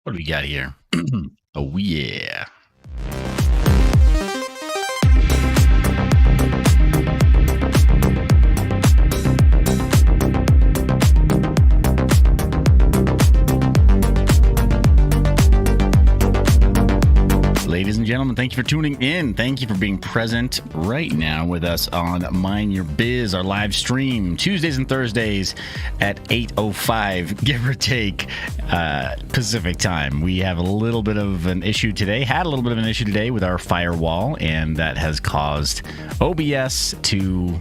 What do we got here? Oh, yeah. Ladies and gentlemen, thank you for tuning in. Thank you for being present right now with us on Mine Your Biz, our live stream, Tuesdays and Thursdays at 8:05, give or take, Pacific time. We have a little bit of an issue today, with our firewall, and that has caused OBS to,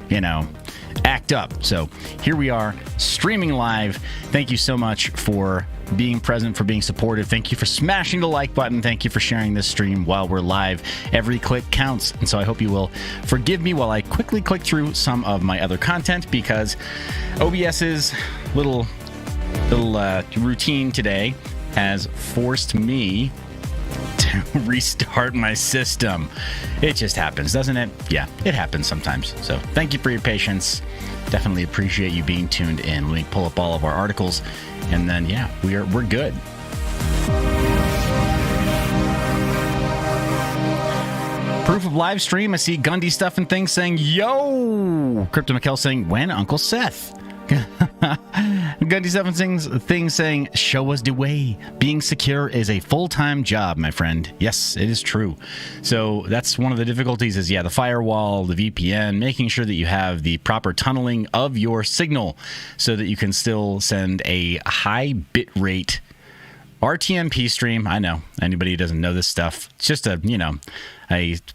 act up. So here we are, streaming live. Thank you so much for being present, for being supportive. Thank you for smashing the like button. Thank you for sharing this stream while we're live. Every click counts. And so I hope you will forgive me while I quickly click through some of my other content, because OBS's little routine today has forced me to restart my system. It just happens, doesn't it? Yeah, it happens sometimes. So thank you for your patience. Definitely appreciate you being tuned in. Let me pull up all of our articles, and then we're good. Proof of live stream. I see Gundy stuff and things saying, yo! Crypto McKell saying, when Uncle Seth? Gundy stuff and things saying, show us the way. Being secure is a full-time job, my friend. Yes, it is true. So that's one of the difficulties is, the firewall, the VPN, making sure that you have the proper tunneling of your signal so that you can still send a high bit rate RTMP stream. I know anybody who doesn't know this stuff. It's just a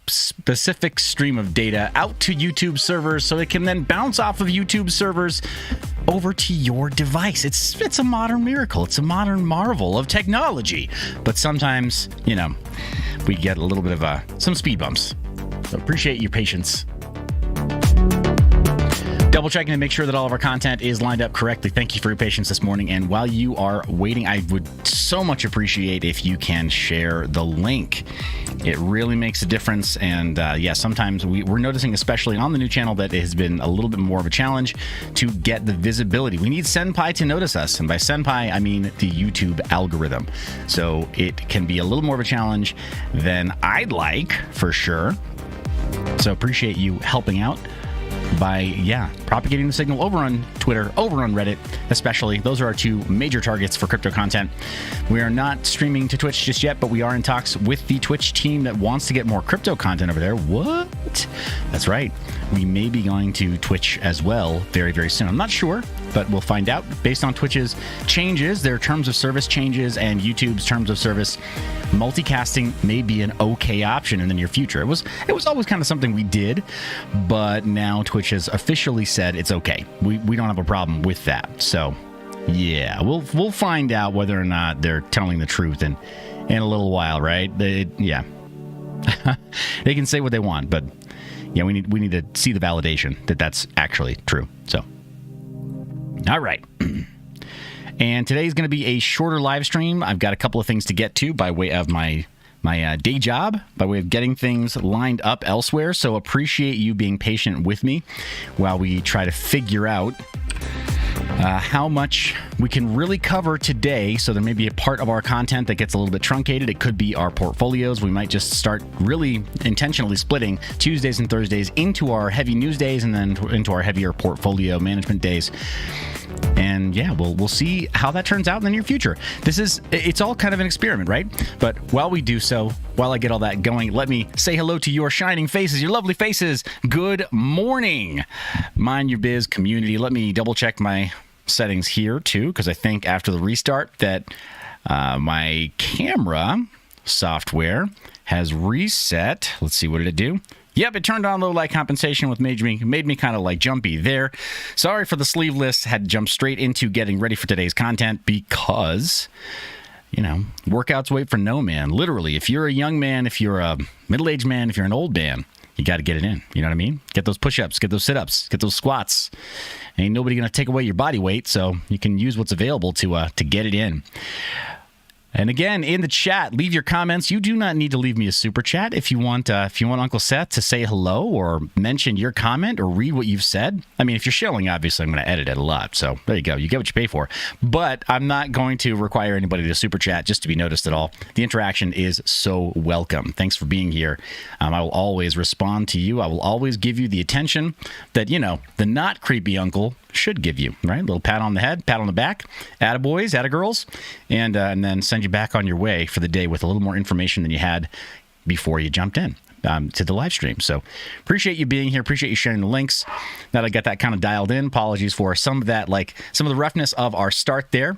specific stream of data out to YouTube servers so it can then bounce off of YouTube servers over to your device. It's a modern miracle. It's a modern marvel of technology. But sometimes, we get a little bit of some speed bumps. So appreciate your patience. Double checking to make sure that all of our content is lined up correctly. Thank you for your patience this morning. And while you are waiting, I would so much appreciate if you can share the link. It really makes a difference. And sometimes we're noticing, especially on the new channel, that it has been a little bit more of a challenge to get the visibility. We need Senpai to notice us. And by Senpai, I mean the YouTube algorithm. So it can be a little more of a challenge than I'd like, for sure. So appreciate you helping out by propagating the signal over on Twitter, over on Reddit especially. Those are our two major targets for crypto content. We are not streaming to Twitch just yet, but we are in talks with the Twitch team that wants to get more crypto content over there. What? That's right. We may be going to Twitch as well very, very soon. I'm not sure, but we'll find out based on Twitch's changes, their terms of service changes, and YouTube's terms of service. Multicasting may be an okay option in the near future. It was always kind of something we did, but now Twitch has officially said it's okay. We don't have a problem with that. So we'll find out whether or not they're telling the truth in a little while, right? They can say what they want, but we need to see the validation that that's actually true. So all right. And today's going to be a shorter live stream. I've got a couple of things to get to by way of my day job, by way of getting things lined up elsewhere. So appreciate you being patient with me while we try to figure out how much we can really cover today. So there may be a part of our content that gets a little bit truncated. It could be our portfolios. We might just start really intentionally splitting Tuesdays and Thursdays into our heavy news days and then into our heavier portfolio management days. And we'll see how that turns out in the near future. It's all kind of an experiment, right? But while we do so, while I get all that going, let me say hello to your shining faces, your lovely faces. Good morning, Mine Your Biz community. Let me double check my settings here too, because I think after the restart that my camera software has reset. Let's see, what did it do? Yep, it turned on low light compensation, which made me kind of like jumpy there. Sorry for the sleeveless. Had to jump straight into getting ready for today's content because, workouts wait for no man. Literally, if you're a young man, if you're a middle-aged man, if you're an old man, you got to get it in. You know what I mean? Get those push-ups, get those sit-ups, get those squats. Ain't nobody going to take away your body weight, so you can use what's available to get it in. And again, in the chat, leave your comments. You do not need to leave me a super chat if you want Uncle Seth to say hello or mention your comment or read what you've said. I mean, if you're shilling, obviously I'm going to edit it a lot. So there you go. You get what you pay for. But I'm not going to require anybody to super chat just to be noticed at all. The interaction is so welcome. Thanks for being here. I will always respond to you. I will always give you the attention that, the not creepy uncle should give you, right? A little pat on the head, pat on the back, attaboys, attagirls, and then send you back on your way for the day with a little more information than you had before you jumped in to the live stream. So appreciate you being here. Appreciate you sharing the links. Now that I got that kind of dialed in, apologies for some of that, some of the roughness of our start there,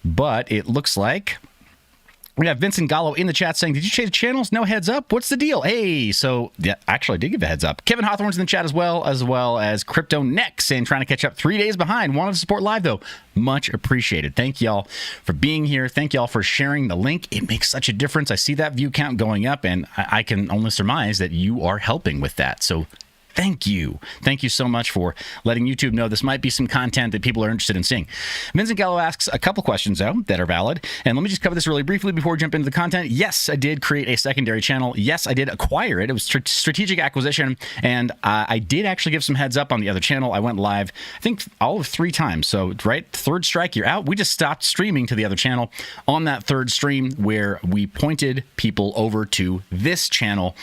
but it looks like we have Vincent Gallo in the chat saying, did you change channels? No heads up. What's the deal? Hey, so yeah, actually I did give a heads up. Kevin Hawthorne's in the chat as well as Crypto Next saying trying to catch up 3 days behind. Wanted to support live though. Much appreciated. Thank y'all for being here. Thank y'all for sharing the link. It makes such a difference. I see that view count going up and I can only surmise that you are helping with that. So thank you. Thank you so much for letting YouTube know this might be some content that people are interested in seeing. Vincent Gallo asks a couple questions, though, that are valid. And let me just cover this really briefly before we jump into the content. Yes, I did create a secondary channel. Yes, I did acquire it. It was strategic acquisition. And I did actually give some heads up on the other channel. I went live, I think, all of 3 times. So, right, third strike, you're out. We just stopped streaming to the other channel on that third stream where we pointed people over to this channel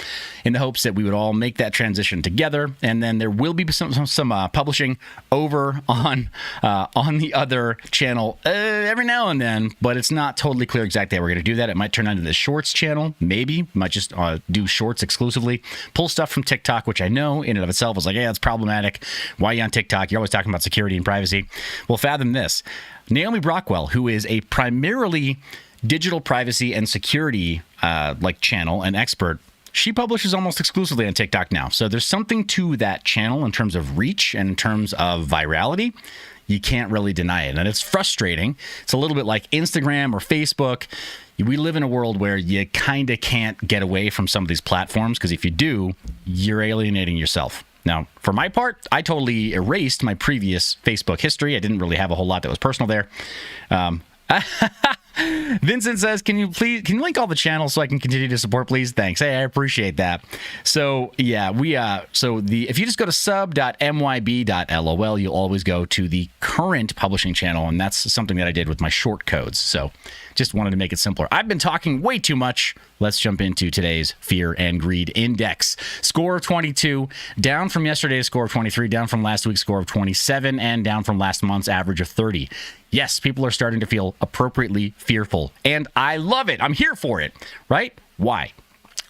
in the hopes that we would all make that transition together. And then there will be some publishing over on the other channel every now and then, but it's not totally clear exactly how we're going to do that. It might turn into the Shorts channel, maybe. Might just do Shorts exclusively. Pull stuff from TikTok, which I know in and of itself is like, yeah, it's problematic. Why are you on TikTok? You're always talking about security and privacy. Well, fathom this. Naomi Brockwell, who is a primarily digital privacy and security channel and expert, she publishes almost exclusively on TikTok now. So there's something to that channel in terms of reach and in terms of virality. You can't really deny it. And it's frustrating. It's a little bit like Instagram or Facebook. We live in a world where you kind of can't get away from some of these platforms because if you do, you're alienating yourself. Now, for my part, I totally erased my previous Facebook history. I didn't really have a whole lot that was personal there. Vincent says, can you link all the channels so I can continue to support, please? Thanks. Hey, I appreciate that. So yeah, if you just go to sub.myb.lol, you'll always go to the current publishing channel, and that's something that I did with my short codes. So just wanted to make it simpler. I've been talking way too much. Let's jump into today's Fear and Greed Index. Score of 22, down from yesterday's score of 23, down from last week's score of 27, and down from last month's average of 30. Yes, people are starting to feel appropriately fearful, and I love it. I'm here for it, right? Why?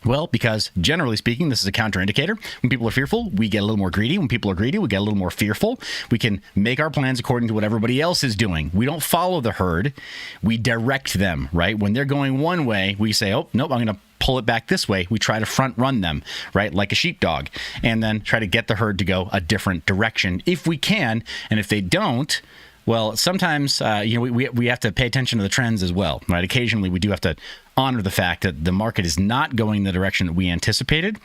Well, because generally speaking, this is a counterindicator. When people are fearful, we get a little more greedy. When people are greedy, we get a little more fearful. We can make our plans according to what everybody else is doing. We don't follow the herd. We direct them, right? When they're going one way, we say, oh, nope, I'm going to pull it back this way. We try to front run them, right? Like a sheepdog, and then try to get the herd to go a different direction if we can. And if they don't, well, sometimes we have to pay attention to the trends as well, right? Occasionally, we do have to honor the fact that the market is not going in the direction that we anticipated.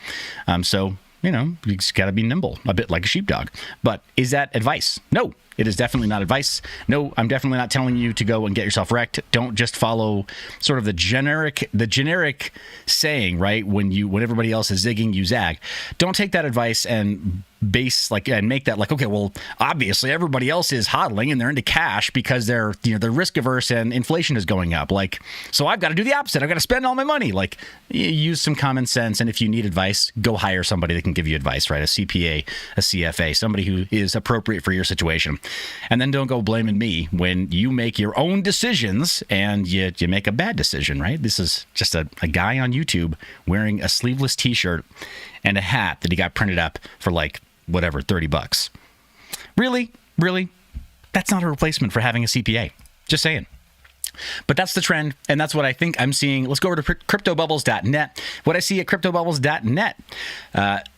So, you just got to be nimble, a bit like a sheepdog. But is that advice? No, it is definitely not advice. No, I'm definitely not telling you to go and get yourself wrecked. Don't just follow sort of the generic saying, right? When everybody else is zigging, you zag. Don't take that advice and and make that okay, well, obviously everybody else is hodling and they're into cash because they're risk averse and inflation is going up. So I've got to do the opposite. I've got to spend all my money. Use some common sense, and if you need advice, go hire somebody that can give you advice, right? A CPA, a CFA, somebody who is appropriate for your situation. And then don't go blaming me when you make your own decisions and you make a bad decision, right? This is just a guy on YouTube wearing a sleeveless t-shirt and a hat that he got printed up for $30. Really? That's not a replacement for having a CPA. Just saying. But that's the trend, and that's what I think I'm seeing. Let's go over to cryptobubbles.net. What I see at cryptobubbles.net,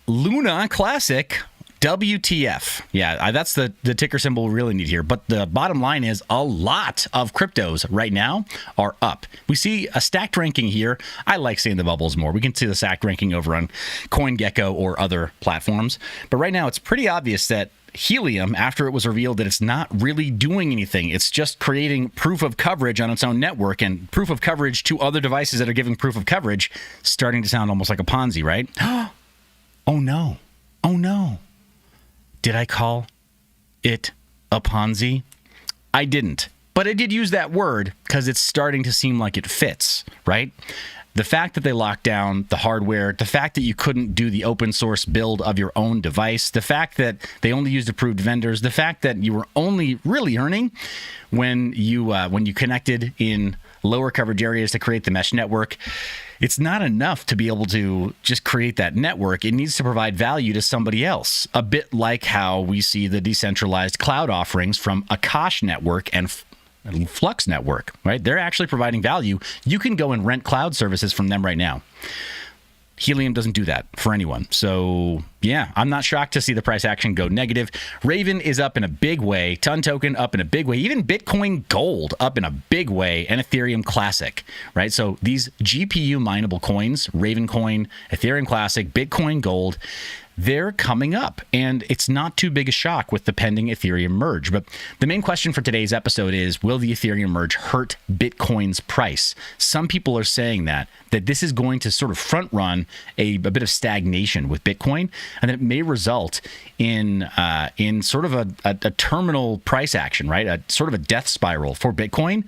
Luna Classic, WTF. Yeah, that's the ticker symbol we really need here. But the bottom line is a lot of cryptos right now are up. We see a stacked ranking here. I like seeing the bubbles more. We can see the stacked ranking over on CoinGecko or other platforms. But right now, it's pretty obvious that Helium, after it was revealed that it's not really doing anything, it's just creating proof of coverage on its own network and proof of coverage to other devices that are giving proof of coverage, starting to sound almost like a Ponzi, right? Oh no. Oh no. Did I call it a Ponzi? I didn't. But I did use that word because it's starting to seem like it fits, right? The fact that they locked down the hardware, the fact that you couldn't do the open source build of your own device, the fact that they only used approved vendors, the fact that you were only really earning when you connected in lower coverage areas to create the mesh network, it's not enough to be able to just create that network. It needs to provide value to somebody else, a bit like how we see the decentralized cloud offerings from Akash Network and Flux Network, right? They're actually providing value. You can go and rent cloud services from them right now. Helium doesn't do that for anyone. So yeah, I'm not shocked to see the price action go negative. Raven is up in a big way. Ton token up in a big way. Even Bitcoin Gold up in a big way. And Ethereum Classic, right? So these GPU mineable coins, Raven Coin, Ethereum Classic, Bitcoin Gold, they're coming up, and it's not too big a shock with the pending Ethereum merge. But the main question for today's episode is, will the Ethereum merge hurt Bitcoin's price? Some people are saying that this is going to sort of front run a bit of stagnation with Bitcoin, and that it may result in sort of a terminal price action, right? A sort of a death spiral for Bitcoin.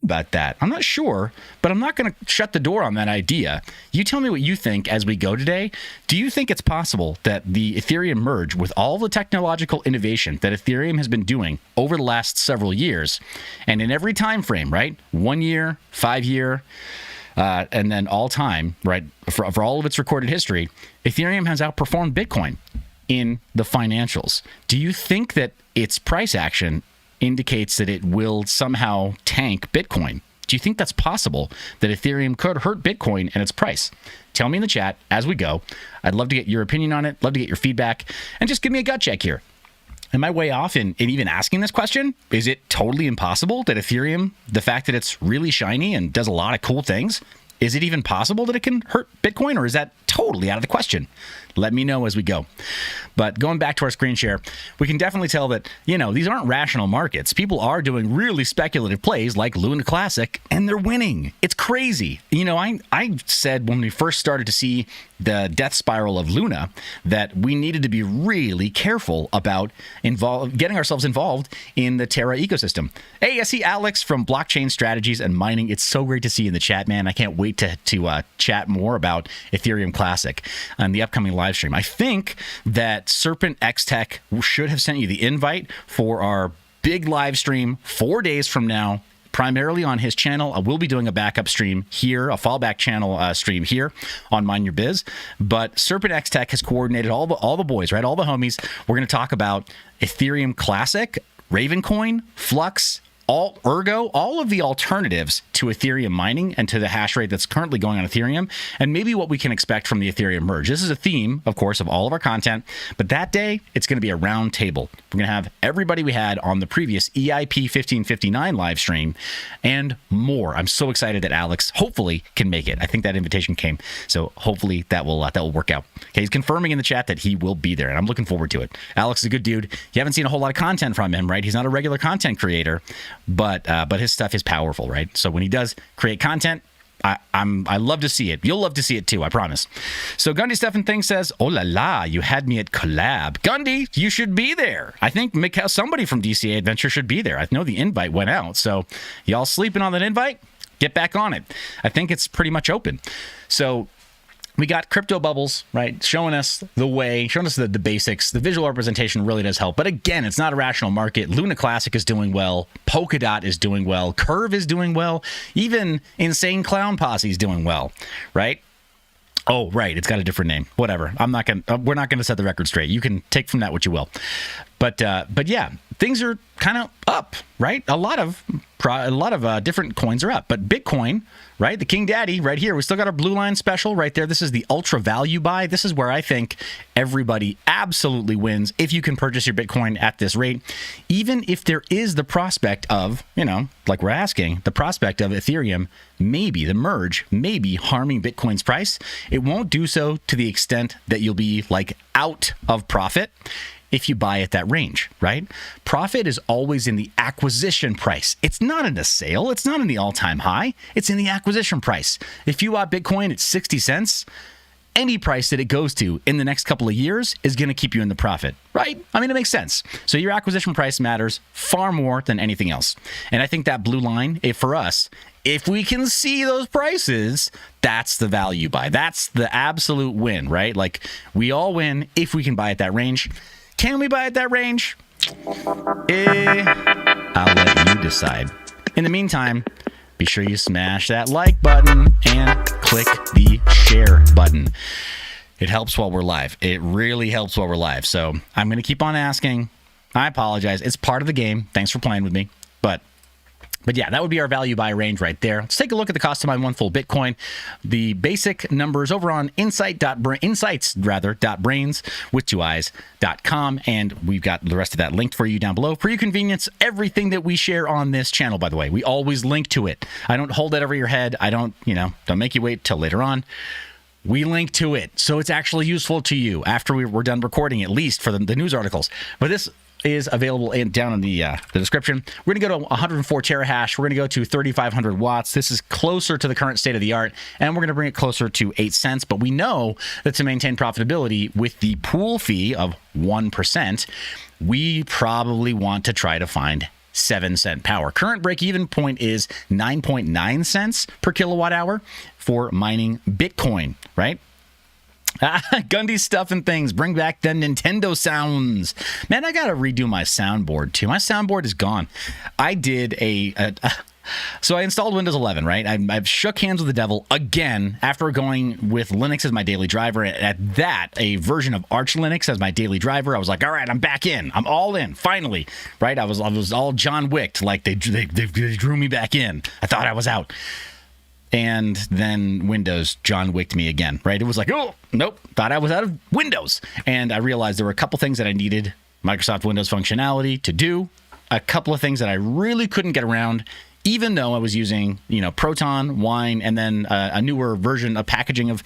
About that, I'm not sure, but I'm not going to shut the door on that idea. You tell me what you think as we go today. Do you think it's possible that the Ethereum merge, with all the technological innovation that Ethereum has been doing over the last several years, and in every time frame, right? 1 year, 5 year, and then all time, right? For all of its recorded history, Ethereum has outperformed Bitcoin in the financials. Do you think that its price action indicates that it will somehow tank Bitcoin? Do you think that's possible, that Ethereum could hurt Bitcoin and its price? Tell me in the chat as we go. I'd love to get your opinion on it, love to get your feedback, and just give me a gut check here. Am I way off in even asking this question? Is it totally impossible that Ethereum, the fact that it's really shiny and does a lot of cool things, is it even possible that it can hurt Bitcoin, or is that totally out of the question? Let me know as we go. But going back to our screen share, we can definitely tell that, these aren't rational markets. People are doing really speculative plays like Luna Classic, and they're winning. It's crazy. I said when we first started to see the death spiral of Luna that we needed to be really careful about getting ourselves involved in the Terra ecosystem. Hey, I see Alex from Blockchain Strategies and Mining. It's so great to see you in the chat, man. I can't wait to chat more about Ethereum Classic on the upcoming live stream. I think that Serpent X Tech should have sent you the invite for our big live stream 4 days from now, primarily on his channel. I will be doing a backup stream here, a fallback channel stream here on Mine Your Biz. But Serpent X Tech has coordinated all the boys, right? All the homies. We're going to talk about Ethereum Classic, Ravencoin, Flux, Ergo, all of the alternatives to Ethereum mining and to the hash rate that's currently going on Ethereum, and maybe what we can expect from the Ethereum merge. This is a theme, of course, of all of our content, but that day, it's going to be a round table. We're going to have everybody we had on the previous EIP 1559 live stream and more. I'm so excited that Alex hopefully can make it. I think that invitation came, so hopefully that will work out. Okay, he's confirming in the chat that he will be there, and I'm looking forward to it. Alex is a good dude. You haven't seen a whole lot of content from him, right? He's not a regular content creator, but his stuff is powerful, right? So when he does create content, I love to see it. You'll love to see it too, I promise. So Gundy Stefan Thing says, oh la la, you had me at collab. Gundy, you should be there. I think somebody from DCA Adventure should be there. I know the invite went out, so y'all sleeping on that invite? Get back on it. I think it's pretty much open. So we got Crypto Bubbles, right, showing us the way, showing us the basics. The visual representation really does help. But again, it's not a rational market. Luna Classic is doing well. Polkadot is doing well. Curve is doing well. Even Insane Clown Posse is doing well, right? Oh, right. It's got a different name. Whatever. We're not going to set the record straight. You can take from that what you will. But yeah, things are kind of up, right? A lot of different coins are up. But Bitcoin, right? The King Daddy right here. We still got our blue line special right there. This is the ultra value buy. This is where I think everybody absolutely wins if you can purchase your Bitcoin at this rate. Even if there is the prospect of, like we're asking, the prospect of Ethereum, maybe the merge, maybe harming Bitcoin's price. It won't do so to the extent that you'll be like out of profit. if you buy at that range, right? Profit is always in the acquisition price. It's not in the sale. It's not in the all-time high. It's in the acquisition price. If you bought Bitcoin at 60 cents, any price that it goes to in the next couple of years is going to keep you in the profit, right? I mean, it makes sense. So your acquisition price matters far more than anything else. And I think that blue line, for us, if we can see those prices, that's the value buy. That's the absolute win, right? Like, we all win if we can buy at that range. Can we buy at that range? I'll let you decide. In the meantime, be sure you smash that like button and click the share button. It helps while we're live. It really helps while we're live. So I'm going to keep on asking. I apologize. It's part of the game. Thanks for playing with me. But yeah, that would be our value buy range right there. Let's take a look at the cost to mine one full Bitcoin. The basic numbers over on insights.brains.com, and we've got the rest of that linked for you down below. For your convenience, everything that we share on this channel, by the way, we always link to it. I don't hold that over your head. I don't make you wait till later on. We link to it, so it's actually useful to you after we're done recording, at least for the news articles. But this is available down in the description. We're going to go to 104 terahash. We're going to go to 3,500 watts. This is closer to the current state of the art, and we're going to bring it closer to 8 cents. But we know that to maintain profitability with the pool fee of 1%, we probably want to try to find 7-cent power. Current break-even point is 9.9 cents per kilowatt hour for mining Bitcoin, right? Gundy stuff and things. Bring back the Nintendo sounds. Man, I gotta redo my soundboard too. My soundboard is gone. I did so I installed Windows 11, right? I've shook hands with the devil again after going with Linux as my daily driver. At that, a version of Arch Linux as my daily driver. I was like, all right, I'm back in. I'm all in, finally, right? I was all John Wicked, like they drew me back in. I thought I was out. And then Windows John Wicked me again, right? It was like, oh, nope, thought I was out of Windows. And I realized there were a couple things that I needed Microsoft Windows functionality to do, a couple of things that I really couldn't get around, even though I was using, Proton, Wine, and then a newer version, a packaging of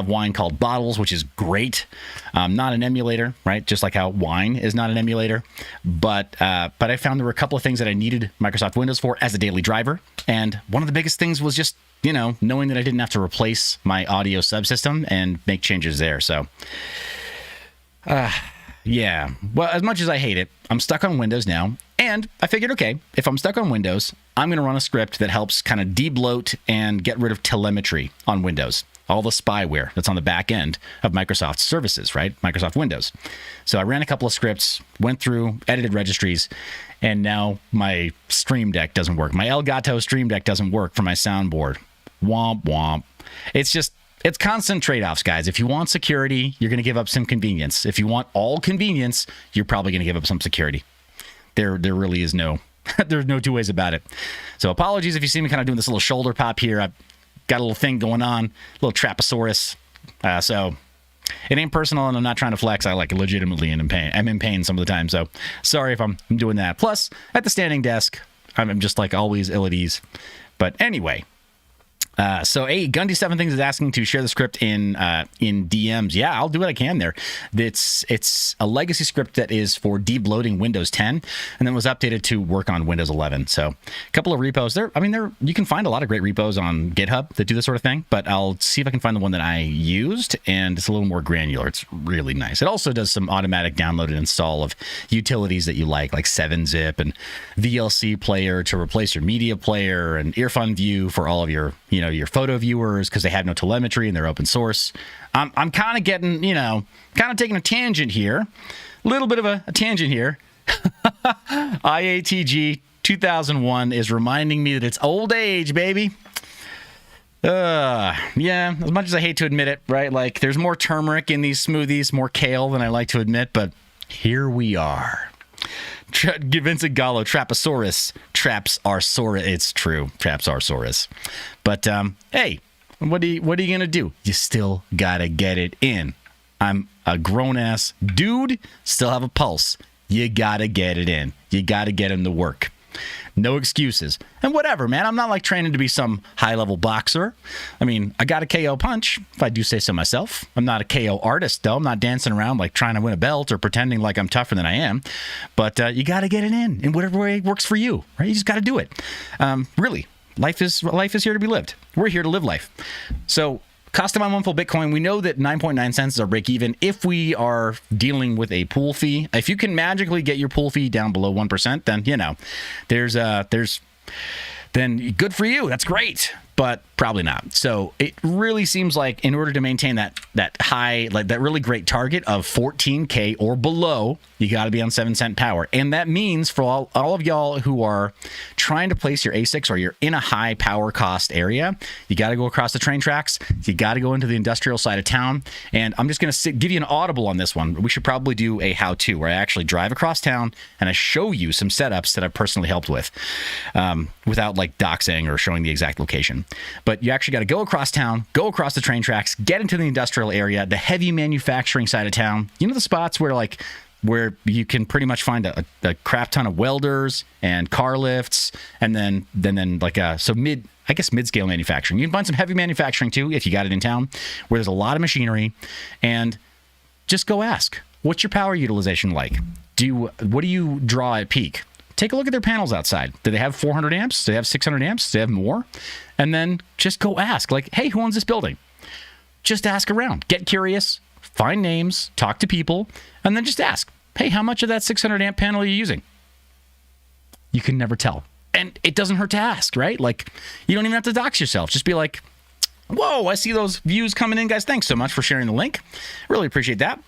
Wine called Bottles, which is great. Not an emulator, right? Just like how Wine is not an emulator. But I found there were a couple of things that I needed Microsoft Windows for as a daily driver. And one of the biggest things was just, knowing that I didn't have to replace my audio subsystem and make changes there. So, yeah. Well, as much as I hate it, I'm stuck on Windows now. And I figured, okay, if I'm stuck on Windows, I'm going to run a script that helps kind of de-bloat and get rid of telemetry on Windows. All the spyware that's on the back end of Microsoft services, right? Microsoft Windows. So I ran a couple of scripts, went through, edited registries, and now my Stream Deck doesn't work. My Elgato Stream Deck doesn't work for my soundboard. Womp womp. It's constant trade-offs, guys. If you want security, you're going to give up some convenience. If you want all convenience, you're probably going to give up some security. There really is there's no two ways about it. So apologies if you see me kind of doing this little shoulder pop here. I've got a little thing going on, a little trapezosaurus. So it ain't personal, and I'm not trying to flex. I legitimately am in pain. I'm in pain some of the time, so sorry if I'm doing that. Plus, at the standing desk, I'm just like always ill at ease. But anyway. So Gundy7 Things is asking to share the script in DMs. Yeah, I'll do what I can there. It's a legacy script that is for debloating Windows 10 and then was updated to work on Windows 11. So a couple of repos there. You can find a lot of great repos on GitHub that do this sort of thing, but I'll see if I can find the one that I used, and it's a little more granular. It's really nice. It also does some automatic download and install of utilities that you like 7-zip and VLC player to replace your media player and Earphone View for all of your your photo viewers, because they have no telemetry and they're open source. I'm kind of getting, taking a tangent here. A little bit of a tangent here. IATG 2001 is reminding me that it's old age, baby. Yeah, as much as I hate to admit it, right? There's more turmeric in these smoothies, more kale than I like to admit, but here we are. Vincent Gallo, Traposaurus. Traps are Saurus. It's true. Traps are Saurus. But, hey, what are you going to do? You still got to get it in. I'm a grown-ass dude, still have a pulse. You got to get it in. You got to get in the work. No excuses. And whatever, man. I'm not like training to be some high-level boxer. I mean, I got a KO punch, if I do say so myself. I'm not a KO artist, though. I'm not dancing around like trying to win a belt or pretending like I'm tougher than I am. But you got to get it in whatever way works for you, right? You just got to do it. Really, life is here to be lived. We're here to live life. So, cost to mine one full Bitcoin, we know that 9.9 cents is our break even if we are dealing with a pool fee. If you can magically get your pool fee down below 1%, then, you know, then good for you. That's great, but probably not. So it really seems like in order to maintain that high, like that really great target of 14K or below, you got to be on 7 cent power. And that means for all of y'all who are trying to place your ASICs or you're in a high power cost area, you got to go across the train tracks. You got to go into the industrial side of town. And I'm just going to give you an audible on this one. We should probably do a how-to where I actually drive across town and I show you some setups that I've personally helped with without like doxing or showing the exact location. But you actually got to go across town, go across the train tracks, get into the industrial area, the heavy manufacturing side of town. You know the spots where you can pretty much find a crap ton of welders and car lifts, and then mid-scale manufacturing. You can find some heavy manufacturing too if you got it in town, where there's a lot of machinery, and just go ask, what's your power utilization like? What do you draw at peak? Take a look at their panels outside. Do they have 400 amps? Do they have 600 amps? Do they have more? And then just go ask, like, hey, who owns this building? Just ask around. Get curious. Find names. Talk to people. And then just ask, hey, how much of that 600 amp panel are you using? You can never tell. And it doesn't hurt to ask, right? Like, you don't even have to dox yourself. Just be like, whoa, I see those views coming in, guys. Thanks so much for sharing the link. Really appreciate that.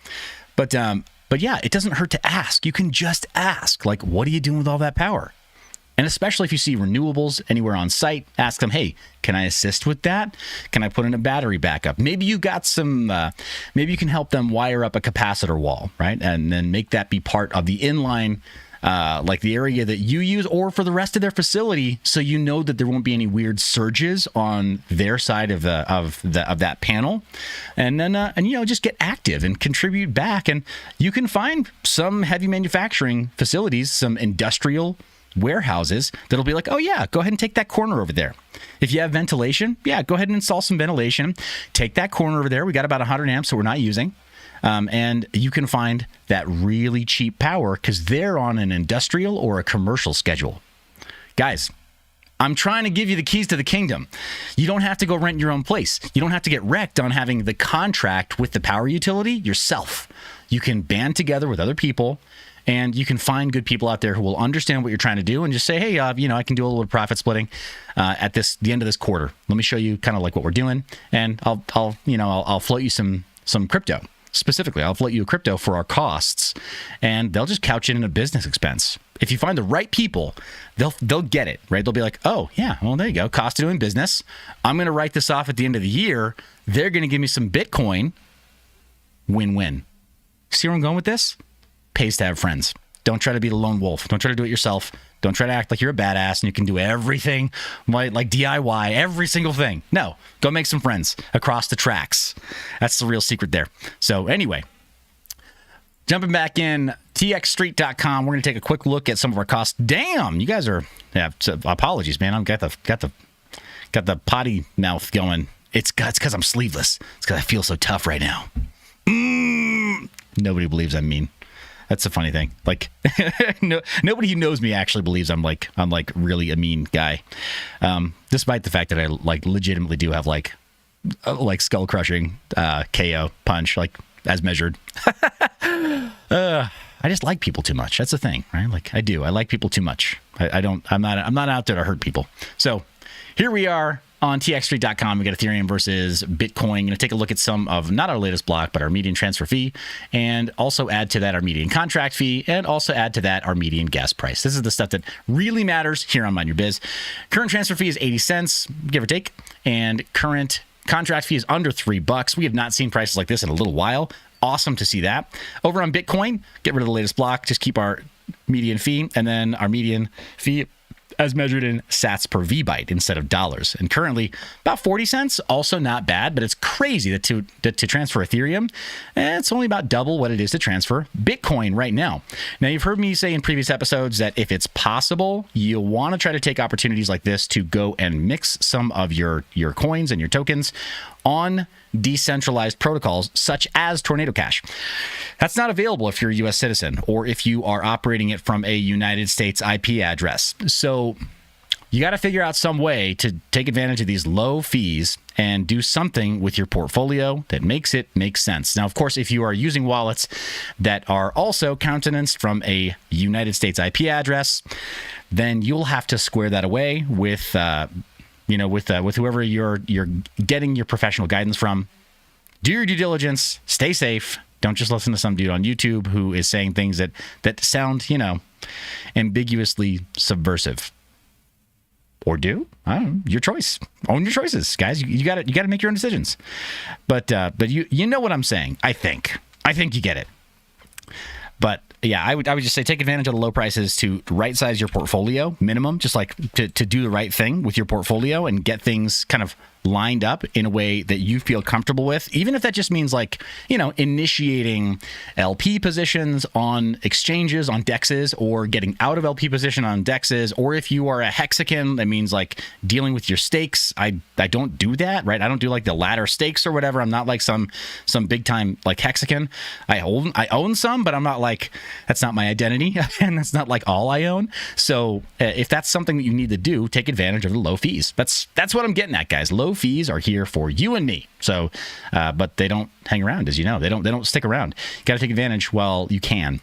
But yeah, it doesn't hurt to ask. You can just ask, like, what are you doing with all that power? And especially if you see renewables anywhere on site, ask them, hey, can I assist with that? Can I put in a battery backup? Maybe you got some, maybe you can help them wire up a capacitor wall, right? And then make that be part of the inline, like the area that you use, or for the rest of their facility, so you know that there won't be any weird surges on their side of that panel. And then just get active and contribute back. And you can find some heavy manufacturing facilities, some industrial warehouses that'll be like, oh yeah, go ahead and take that corner over there. If you have ventilation, yeah, go ahead and install some ventilation. Take that corner over there. We got about 100 amps that we're not using. And you can find that really cheap power because they're on an industrial or a commercial schedule. Guys, I'm trying to give you the keys to the kingdom. You don't have to go rent your own place. You don't have to get wrecked on having the contract with the power utility yourself. You can band together with other people, and you can find good people out there who will understand what you're trying to do and just say, hey, I can do a little bit of profit splitting at the end of this quarter. Let me show you kind of like what we're doing, and I'll float you some crypto. Specifically, I'll float you a crypto for our costs, and they'll just couch it in a business expense. If you find the right people, they'll get it, right? They'll be like, oh, yeah, well, there you go. Cost of doing business. I'm going to write this off at the end of the year. They're going to give me some Bitcoin. Win-win. See where I'm going with this? Pays to have friends. Don't try to be the lone wolf. Don't try to do it yourself. Don't try to act like you're a badass and you can do everything like DIY, every single thing. No, go make some friends across the tracks. That's the real secret there. So anyway, jumping back in, txstreet.com. We're going to take a quick look at some of our costs. Damn, you guys are, apologies, man. I've got the potty mouth going. It's because I'm sleeveless. It's because I feel so tough right now. Nobody believes I'm mean. That's the funny thing. Like, nobody who knows me actually believes I'm really a mean guy, despite the fact that I legitimately do have like skull crushing KO punch as measured. I just like people too much. That's the thing, right? Like I do. I like people too much. I'm not out there to hurt people. So here we are. On txstreet.com, we got Ethereum versus Bitcoin. Going to take a look at some of not our latest block, but our median transfer fee, and also add to that our median contract fee, and also add to that our median gas price. This is the stuff that really matters here on Mind Your Biz. Current transfer fee is 80 cents, give or take, and current contract fee is under $3. We have not seen prices like this in a little while. Awesome to see that. Over on Bitcoin, get rid of the latest block, just keep our median fee, and then our median fee as measured in sats per VByte instead of dollars. And currently, about 40 cents, also not bad, but it's crazy that to transfer Ethereum, it's only about double what it is to transfer Bitcoin right now. Now, you've heard me say in previous episodes that if it's possible, you'll want to try to take opportunities like this to go and mix some of your coins and your tokens on decentralized protocols such as Tornado Cash. That's not available if you're a U.S. citizen or if you are operating it from a United States IP address. So you got to figure out some way to take advantage of these low fees and do something with your portfolio that makes it make sense. Now, of course, if you are using wallets that are also countenanced from a United States IP address, then you'll have to square that away with with whoever you're getting your professional guidance from. Do your due diligence, stay safe. Don't just listen to some dude on YouTube who is saying things that sound, ambiguously subversive. Or do? I don't know. Your choice. Own your choices, guys. You got to make your own decisions. But you know what I'm saying. I think you get it. But yeah, I would just say take advantage of the low prices to right size your portfolio minimum, just like to do the right thing with your portfolio and get things kind of lined up in a way that you feel comfortable with, even if that just means initiating LP positions on exchanges, on dexes, or getting out of LP position on dexes, or if you are a hexagon, that means dealing with your stakes. I don't do that, right? I don't do the ladder stakes or whatever. I'm not like some big time hexagon. I own some, but I'm not that's not my identity, and that's not all I own. So if that's something that you need to do, take advantage of the low fees. That's what I'm getting at, guys. Low fees are here for you and me. So, but they don't hang around, as you know. They don't stick around. You got to take advantage while you can.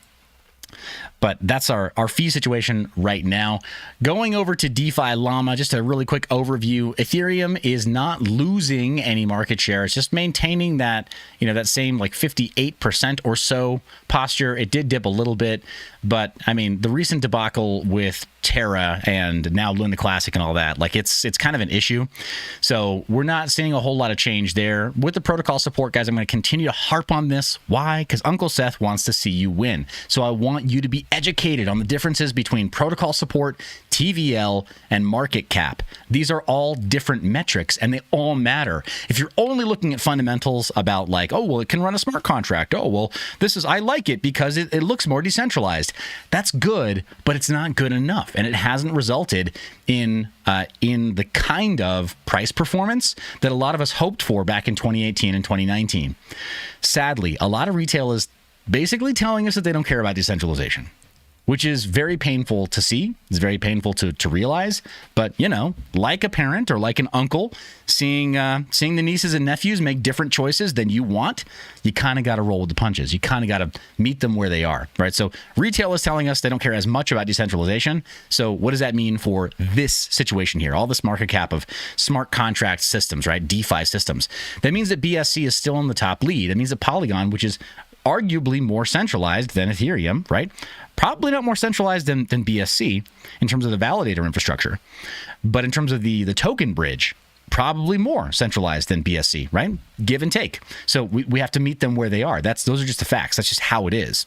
But that's our fee situation right now. Going over to DeFi Llama, just a really quick overview. Ethereum is not losing any market share. It's just maintaining that, that same 58% or so posture. It did dip a little bit, but I mean, the recent debacle with Terra and now Luna Classic and all that, it's kind of an issue. So we're not seeing a whole lot of change there. With the protocol support, guys, I'm going to continue to harp on this. Why? Because Uncle Seth wants to see you win. So I want you to be educated on the differences between protocol support, TVL, and market cap. These are all different metrics, and they all matter. If you're only looking at fundamentals about it can run a smart contract. I like it because it looks more decentralized. That's good, but it's not good enough, and it hasn't resulted in the kind of price performance that a lot of us hoped for back in 2018 and 2019. Sadly, a lot of retail is basically telling us that they don't care about decentralization, which is very painful to see. It's very painful to realize. But, like a parent or like an uncle, seeing the nieces and nephews make different choices than you want, you kind of got to roll with the punches. You kind of got to meet them where they are, right? So retail is telling us they don't care as much about decentralization. So what does that mean for this situation here? All this market cap of smart contract systems, right? DeFi systems. That means that BSC is still in the top lead. That means that Polygon, which is arguably more centralized than Ethereum, right? Probably not more centralized than BSC in terms of the validator infrastructure, but in terms of the token bridge, probably more centralized than BSC, right? Give and take. So we have to meet them where they are. Those are just the facts. That's just how it is.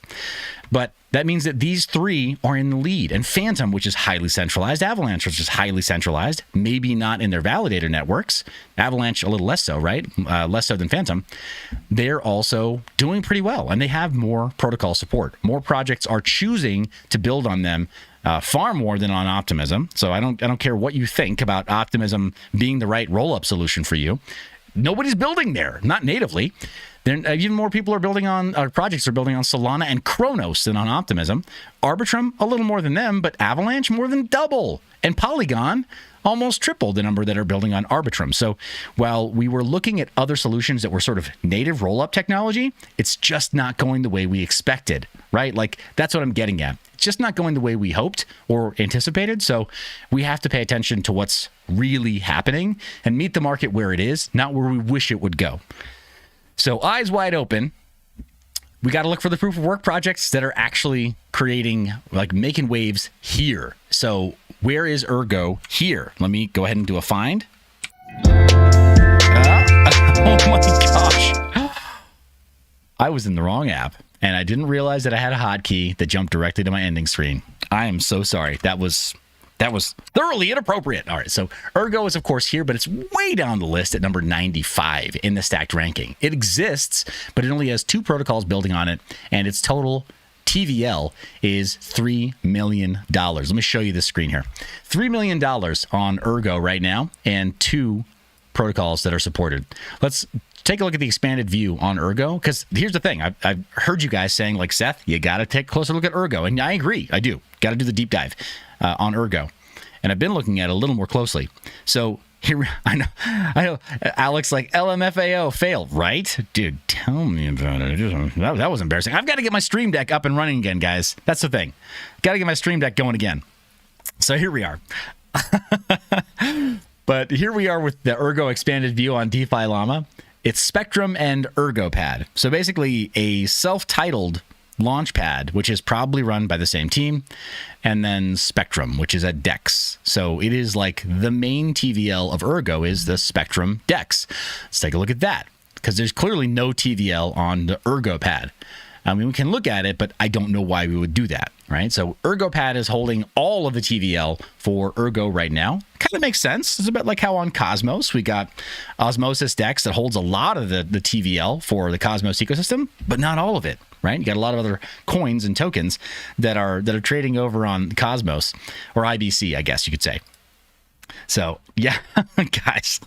But that means that these three are in the lead. And Phantom, which is highly centralized, Avalanche, which is highly centralized, maybe not in their validator networks, Avalanche a little less so, right? Less so than Phantom. They're also doing pretty well, and they have more protocol support. More projects are choosing to build on them far more than on Optimism. So I don't care what you think about Optimism being the right roll-up solution for you. Nobody's building there, not natively. Even more people are building on, projects are building on Solana and Kronos than on Optimism. Arbitrum, a little more than them, but Avalanche, more than double. And Polygon, almost triple the number that are building on Arbitrum. So while we were looking at other solutions that were sort of native roll-up technology, it's just not going the way we expected, right? That's what I'm getting at. It's just not going the way we hoped or anticipated. So we have to pay attention to what's really happening and meet the market where it is, not where we wish it would go. So eyes wide open. We got to look for the proof of work projects that are actually creating, making waves here. So where is Ergo here? Let me go ahead and do a find. Oh my gosh. I was in the wrong app, and I didn't realize that I had a hotkey that jumped directly to my ending screen. I am so sorry. That was That was thoroughly inappropriate. All right, so Ergo is, of course, here, but it's way down the list at number 95 in the stacked ranking. It exists, but it only has 2 protocols building on it, and its total TVL is $3 million. Let me show you this screen here. $3 million on Ergo right now, and 2 protocols that are supported. Let's take a look at the expanded view on Ergo, because here's the thing. I've heard you guys saying, like, Seth, you got to take a closer look at Ergo, and I agree. I do. Got to do the deep dive on Ergo. And I've been looking at it a little more closely. So here, I know, Alex, like, LMFAO failed, right? Dude, tell me about it. That was embarrassing. I've got to get my Stream Deck up and running again, guys. That's the thing. Got to get my Stream Deck going again. So here we are. But here we are with the Ergo expanded view on DeFi Llama. It's Spectrum and ErgoPad. So basically a self-titled Launchpad, which is probably run by the same team, and then Spectrum, which is a DEX. So it is like the main TVL of Ergo is the Spectrum DEX. Let's take a look at that, because there's clearly no TVL on the ErgoPad. I mean, we can look at it, but I don't know why we would do that, right? So ErgoPad is holding all of the TVL for Ergo right now. Kind of makes sense. It's a bit like how on Cosmos, we got Osmosis DEX that holds a lot of the TVL for the Cosmos ecosystem, but not all of it, right? You got a lot of other coins and tokens that are trading over on Cosmos, or IBC, I guess you could say. So, yeah, guys.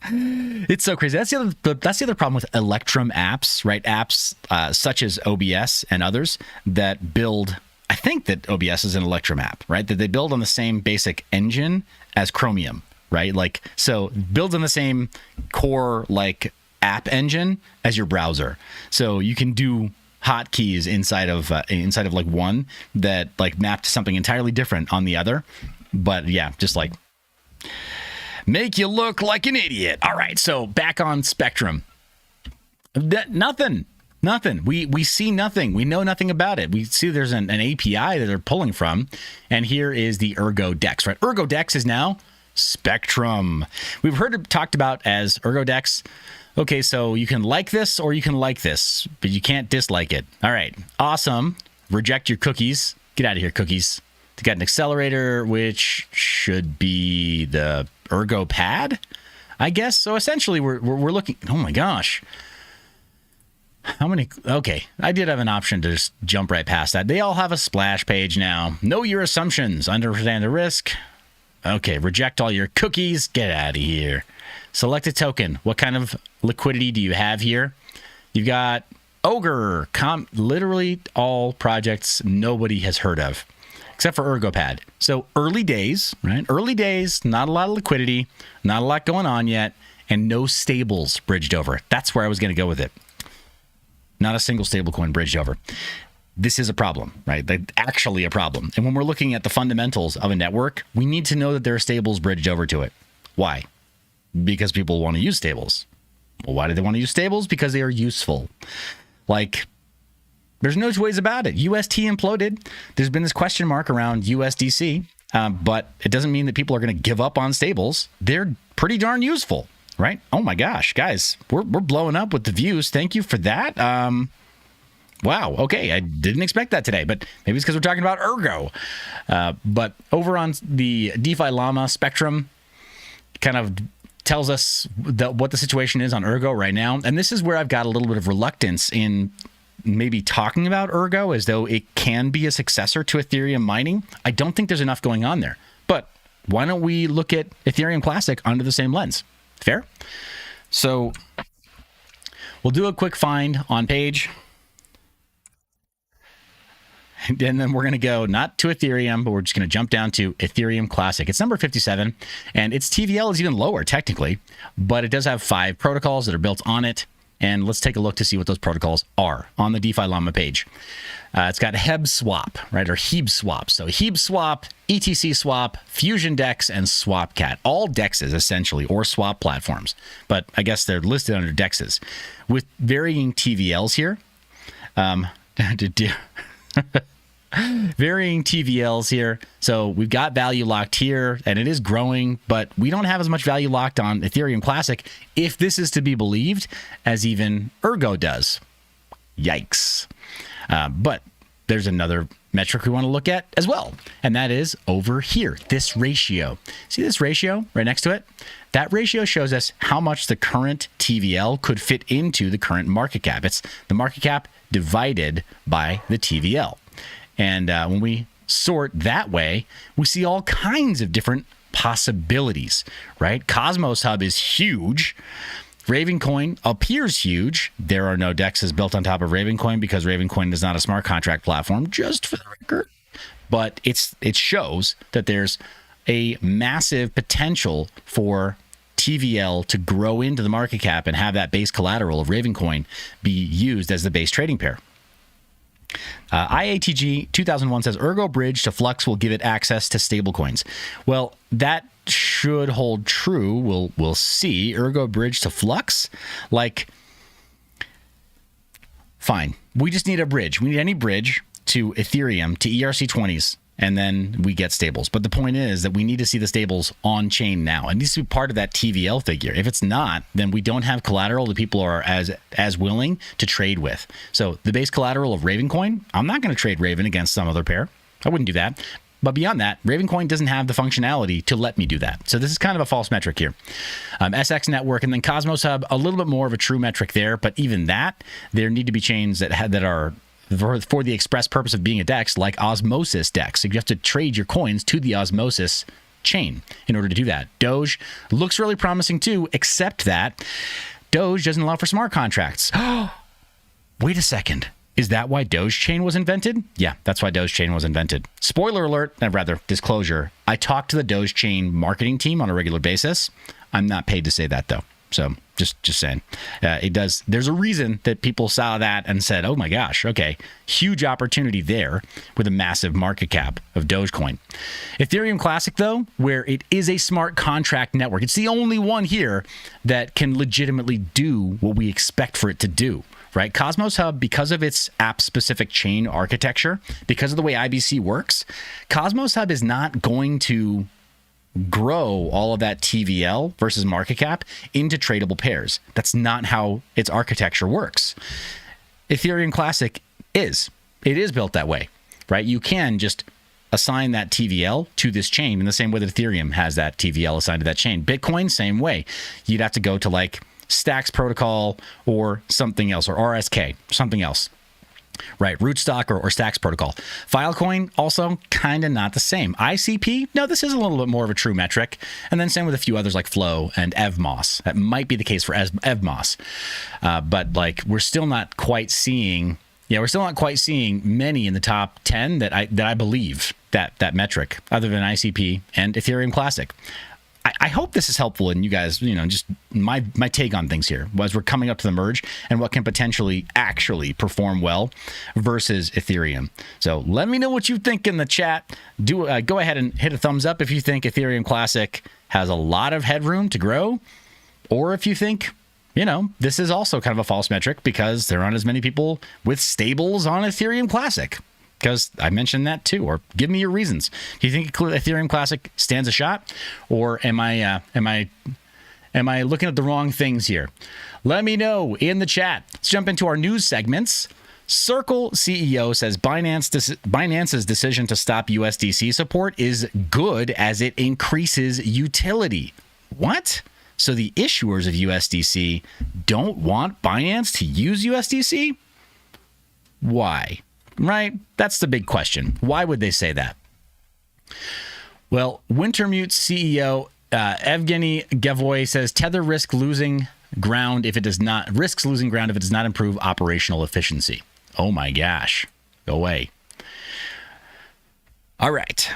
It's so crazy. That's the other problem with Electrum apps, right? Apps such as OBS and others that build. I think that OBS is an Electrum app, right? That they build on the same basic engine as Chromium, right? Like, so builds on the same core like app engine as your browser. So you can do hotkeys inside of like one that like map to something entirely different on the other. But yeah, just like make you look like an idiot. All right, so back on Spectrum. Nothing. We see nothing. We know nothing about it. We see there's an API that they're pulling from, and here is the Ergo DEX, right? Ergo DEX is now Spectrum. We've heard it talked about as Ergo DEX. Okay, so you can like this or you can like this, but you can't dislike it. All right, awesome. Reject your cookies. Get out of here, cookies. They got an accelerator, which should be the ErgoPad, I guess. So essentially, we're looking. Oh my gosh, how many? Okay, I did have an option to just jump right past that. They all have a splash page now. Know your assumptions. Understand the risk. Okay, reject all your cookies. Get out of here. Select a token. What kind of liquidity do you have here? You've got Ogre. Literally all projects nobody has heard of, except for ErgoPad. So early days, right? Early days, not a lot of liquidity, not a lot going on yet, and no stables bridged over. That's where I was going to go with it. Not a single stablecoin bridged over. This is a problem, right? Like, actually a problem. And when we're looking at the fundamentals of a network, we need to know that there are stables bridged over to it. Why? Because people want to use stables. Well, why do they want to use stables? Because they are useful. Like, there's no two ways about it. UST imploded. There's been this question mark around USDC, but it doesn't mean that people are going to give up on stables. They're pretty darn useful, right? Oh my gosh, guys, we're blowing up with the views. Thank you for that. Wow. Okay, I didn't expect that today, but maybe it's because we're talking about Ergo. But over on the DeFi Llama Spectrum, kind of tells us what the situation is on Ergo right now. And this is where I've got a little bit of reluctance in maybe talking about Ergo as though it can be a successor to Ethereum mining. I don't think there's enough going on there. But why don't we look at Ethereum Classic under the same lens? Fair? So we'll do a quick find on page. And then we're going to go not to Ethereum, but we're just going to jump down to Ethereum Classic. It's number 57, and its TVL is even lower technically, but it does have 5 protocols that are built on it. And let's take a look to see what those protocols are on the DeFi Llama page. It's got Heb Swap, right, or Heb Swap. So Heb Swap, ETC Swap, Fusion Dex, and SwapCat. All DEXs, essentially, or swap platforms. But I guess they're listed under DEXs with varying TVLs here. Varying TVLs here. So we've got value locked here, and it is growing, but we don't have as much value locked on Ethereum Classic, if this is to be believed, as even Ergo does. Yikes. But there's another metric we want to look at as well, and that is over here, this ratio. See this ratio right next to it? That ratio shows us how much the current TVL could fit into the current market cap. It's the market cap divided by the TVL. And when we sort that way, we see all kinds of different possibilities, right? Cosmos Hub is huge. Ravencoin appears huge. There are no DEXs built on top of Ravencoin because Ravencoin is not a smart contract platform, just for the record. But it shows that there's a massive potential for TVL to grow into the market cap and have that base collateral of Ravencoin be used as the base trading pair. IATG 2001 says Ergo Bridge to Flux will give it access to stablecoins. Well, that should hold true. We'll see. Ergo Bridge to Flux, like, fine. We just need a bridge. We need any bridge to Ethereum, to ERC20s, and then we get stables. But the point is that we need to see the stables on chain now. It needs to be part of that TVL figure. If it's not, then we don't have collateral that people are as willing to trade with. So the base collateral of Ravencoin, I'm not going to trade Raven against some other pair. I wouldn't do that. But beyond that, Ravencoin doesn't have the functionality to let me do that. So this is kind of a false metric here. SX Network and then Cosmos Hub, a little bit more of a true metric there. But even that, there need to be chains that are for the express purpose of being a DEX, like Osmosis DEX. So you have to trade your coins to the Osmosis chain in order to do that. Doge looks really promising too, except that Doge doesn't allow for smart contracts. Wait a second. Is that why Doge Chain was invented? Yeah, that's why Doge Chain was invented. Spoiler alert, rather, disclosure. I talk to the Doge Chain marketing team on a regular basis. I'm not paid to say that, though. So just saying. It does. There's a reason that people saw that and said, oh my gosh, okay, huge opportunity there with a massive market cap of Dogecoin. Ethereum Classic, though, where it is a smart contract network, it's the only one here that can legitimately do what we expect for it to do. Right? Cosmos Hub, because of its app-specific chain architecture, because of the way IBC works, Cosmos Hub is not going to grow all of that TVL versus market cap into tradable pairs. That's not how its architecture works. Ethereum Classic is. It is built that way, right? You can just assign that TVL to this chain in the same way that Ethereum has that TVL assigned to that chain. Bitcoin, same way. You'd have to go to like Stacks Protocol or something else, or RSK, something else. Right, Rootstock or Stacks Protocol. Filecoin, also kind of not the same. ICP, no, this is a little bit more of a true metric. And then same with a few others like Flow and Evmos. That might be the case for Evmos. But like we're still not quite seeing many in the top 10 that I believe that metric, other than ICP and Ethereum Classic. I hope this is helpful in you guys, just my take on things here as we're coming up to the merge and what can potentially actually perform well versus Ethereum. So let me know what you think in the chat. Go ahead and hit a thumbs up if you think Ethereum Classic has a lot of headroom to grow, or if you think, this is also kind of a false metric because there aren't as many people with stables on Ethereum Classic. Because I mentioned that too, or give me your reasons. Do you think Ethereum Classic stands a shot, or am I looking at the wrong things here? Let me know in the chat. Let's jump into our news segments. Circle CEO says Binance's decision to stop USDC support is good as it increases utility. What? So the issuers of USDC don't want Binance to use USDC? Why? Right? That's the big question. Why would they say that? Well, Wintermute CEO Evgeny Gavoy says Tether risks losing ground if it does not improve operational efficiency. Oh my gosh. Go away. All right.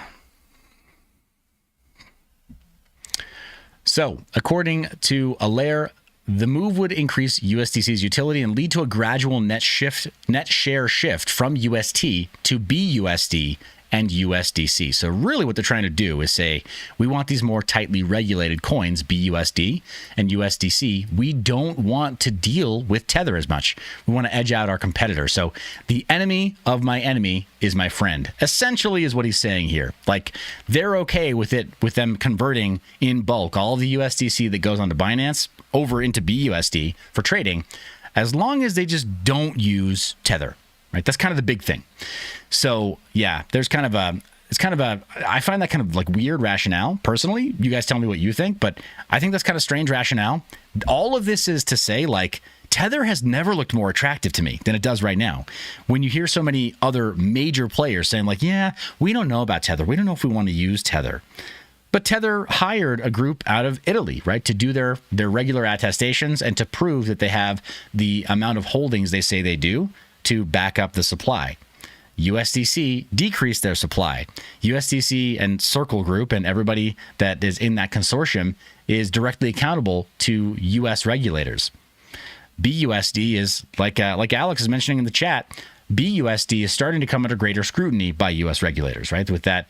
So, according to Alaire, the move would increase USDC's utility and lead to a gradual net share shift from UST to BUSD and USDC. So really what they're trying to do is say, we want these more tightly regulated coins, BUSD and USDC. We don't want to deal with Tether as much. We want to edge out our competitor. So the enemy of my enemy is my friend, essentially is what he's saying here. Like they're okay with them converting in bulk all of the USDC that goes onto Binance over into BUSD for trading, as long as they just don't use Tether. right? That's kind of the big thing. So yeah, there's kind of a, I find that kind of like weird rationale personally. You guys tell me what you think, but I think that's kind of strange rationale. All of this is to say, like, Tether has never looked more attractive to me than it does right now. When you hear so many other major players saying like, yeah, we don't know about Tether. We don't know if we want to use Tether. But Tether hired a group out of Italy, right, to do their regular attestations and to prove that they have the amount of holdings they say they do to back up the supply. USDC decreased their supply. USDC and Circle Group and everybody that is in that consortium is directly accountable to U.S. regulators. BUSD is, like Alex is mentioning in the chat, BUSD is starting to come under greater scrutiny by U.S. regulators, right? With that,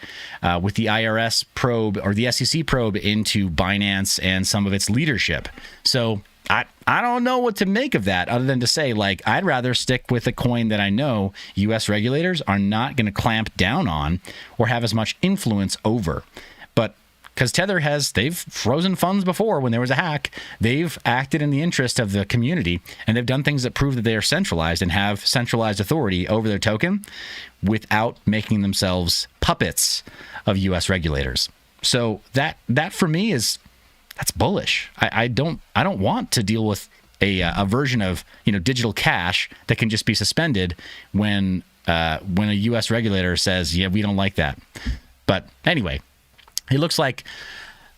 with the IRS probe or the SEC probe into Binance and some of its leadership. So I don't know what to make of that other than to say, like, I'd rather stick with a coin that I know U.S. regulators are not going to clamp down on or have as much influence over. But because Tether they've frozen funds before when there was a hack. They've acted in the interest of the community, and they've done things that prove that they are centralized and have centralized authority over their token without making themselves puppets of U.S. regulators. So that for me that's bullish. I don't want to deal with a version of digital cash that can just be suspended when a U.S. regulator says, yeah, we don't like that. But anyway. It looks like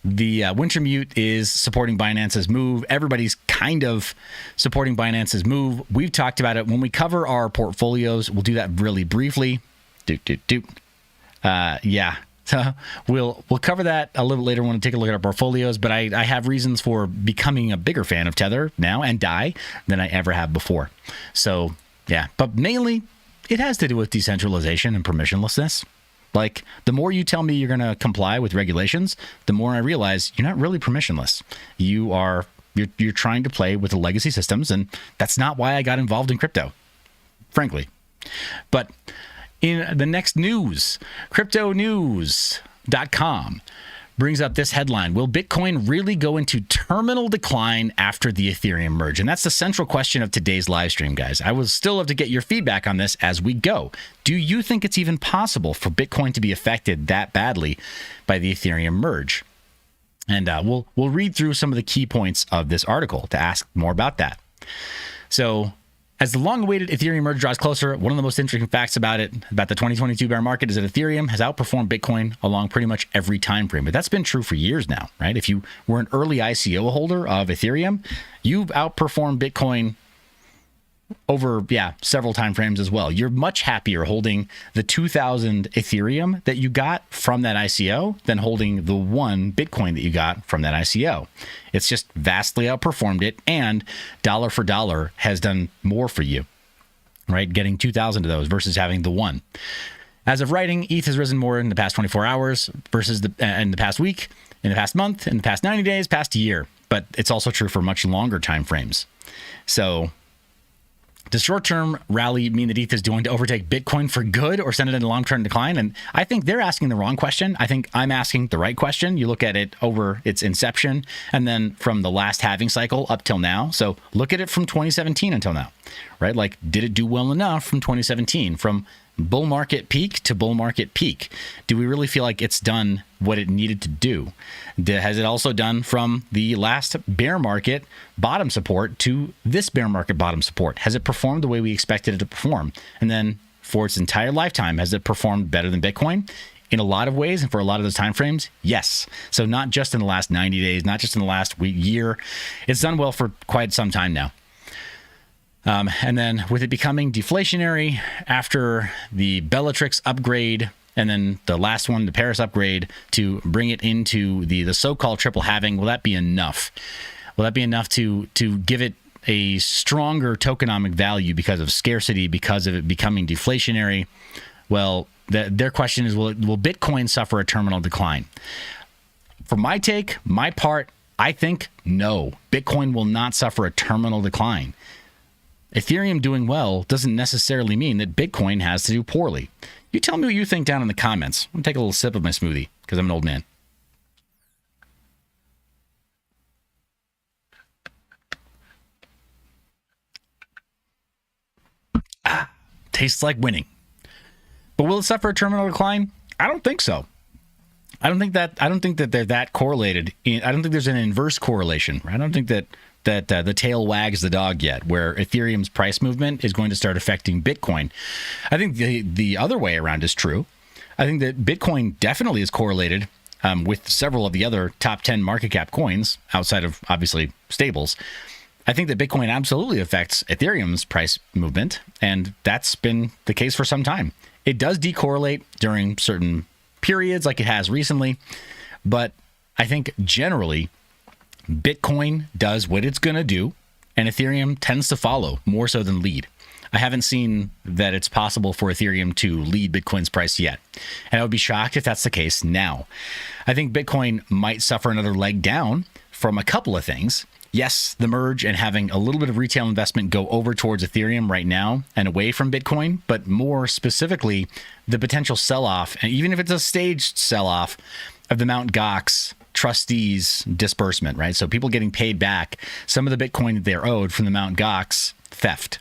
the Wintermute is supporting Binance's move. Everybody's kind of supporting Binance's move. We've talked about it. When we cover our portfolios, we'll do that really briefly. Yeah. So we'll cover that a little later when we take a look at our portfolios. But I have reasons for becoming a bigger fan of Tether now and DAI than I ever have before. So, yeah. But mainly, it has to do with decentralization and permissionlessness. Like, the more you tell me you're going to comply with regulations, the more I realize you're not really permissionless. You're trying to play with the legacy systems, and that's not why I got involved in crypto, frankly. But in the next news, cryptonews.com brings up this headline: will Bitcoin really go into terminal decline after the Ethereum merge? And that's the central question of today's live stream, guys. I would still love to get your feedback on this as we go. Do you think it's even possible for Bitcoin to be affected that badly by the Ethereum merge? And we'll read through some of the key points of this article to ask more about that. So, as the long-awaited Ethereum merge draws closer, one of the most interesting facts about the 2022 bear market is that Ethereum has outperformed Bitcoin along pretty much every time frame. But that's been true for years now, right? If you were an early ICO holder of Ethereum, you've outperformed Bitcoin over, several time frames as well. You're much happier holding the 2,000 Ethereum that you got from that ICO than holding the 1 Bitcoin that you got from that ICO. It's just vastly outperformed it, and dollar for dollar has done more for you, right? Getting 2,000 of those versus having the 1. As of writing, ETH has risen more in the past 24 hours versus in the past week, in the past month, in the past 90 days, past year. But it's also true for much longer time frames. So, does short-term rally mean that ETH is going to overtake Bitcoin for good or send it into long-term decline? And I think they're asking the wrong question. I think I'm asking the right question. You look at it over its inception and then from the last halving cycle up till now. So look at it from 2017 until now, right? Like, did it do well enough from 2017, from bull market peak to bull market peak? Do we really feel like it's done what it needed to do? Has it also done from the last bear market bottom support to this bear market bottom support? Has it performed the way we expected it to perform? And then for its entire lifetime, has it performed better than Bitcoin? In a lot of ways and for a lot of those time frames, yes. So not just in the last 90 days, not just in the last year. It's done well for quite some time now. And then with it becoming deflationary after the Bellatrix upgrade, and then the last one, the Paris upgrade, to bring it into the so-called triple halving, will that be enough? Will that be enough to give it a stronger tokenomic value because of scarcity, because of it becoming deflationary? Well, their question is, will Bitcoin suffer a terminal decline? For my take, my part, I think no. Bitcoin will not suffer a terminal decline. Ethereum doing well doesn't necessarily mean that Bitcoin has to do poorly. You tell me what you think down in the comments. I'm going to take a little sip of my smoothie because I'm an old man. Tastes like winning. But will it suffer a terminal decline? I don't think so. I don't think that they're that correlated. I don't think there's an inverse correlation. I don't think that the tail wags the dog yet, where Ethereum's price movement is going to start affecting Bitcoin. I think the other way around is true. I think that Bitcoin definitely is correlated with several of the other top 10 market cap coins outside of, obviously, stables. I think that Bitcoin absolutely affects Ethereum's price movement, and that's been the case for some time. It does decorrelate during certain periods like it has recently, but I think generally Bitcoin does what it's going to do, and Ethereum tends to follow more so than lead. I haven't seen that it's possible for Ethereum to lead Bitcoin's price yet, and I would be shocked if that's the case now. I think Bitcoin might suffer another leg down from a couple of things. Yes, the merge and having a little bit of retail investment go over towards Ethereum right now and away from Bitcoin, but more specifically, the potential sell-off, and even if it's a staged sell-off, of the Mt. Gox trustees disbursement, right? So people getting paid back some of the Bitcoin that they're owed from the Mt. Gox theft.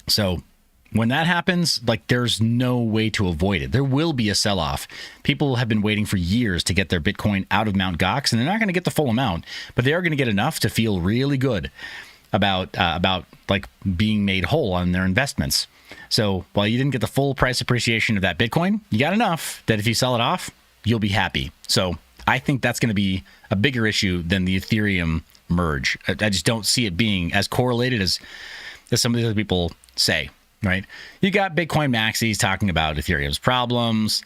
So when that happens, like, there's no way to avoid it. There will be a sell-off. People have been waiting for years to get their Bitcoin out of Mt. Gox, and they're not going to get the full amount, but they are going to get enough to feel really good about like being made whole on their investments. So while you didn't get the full price appreciation of that Bitcoin, you got enough that if you sell it off, you'll be happy. So I think that's going to be a bigger issue than the Ethereum merge. I just don't see it being as correlated as some of the other people say. Right? You got Bitcoin maxis talking about Ethereum's problems,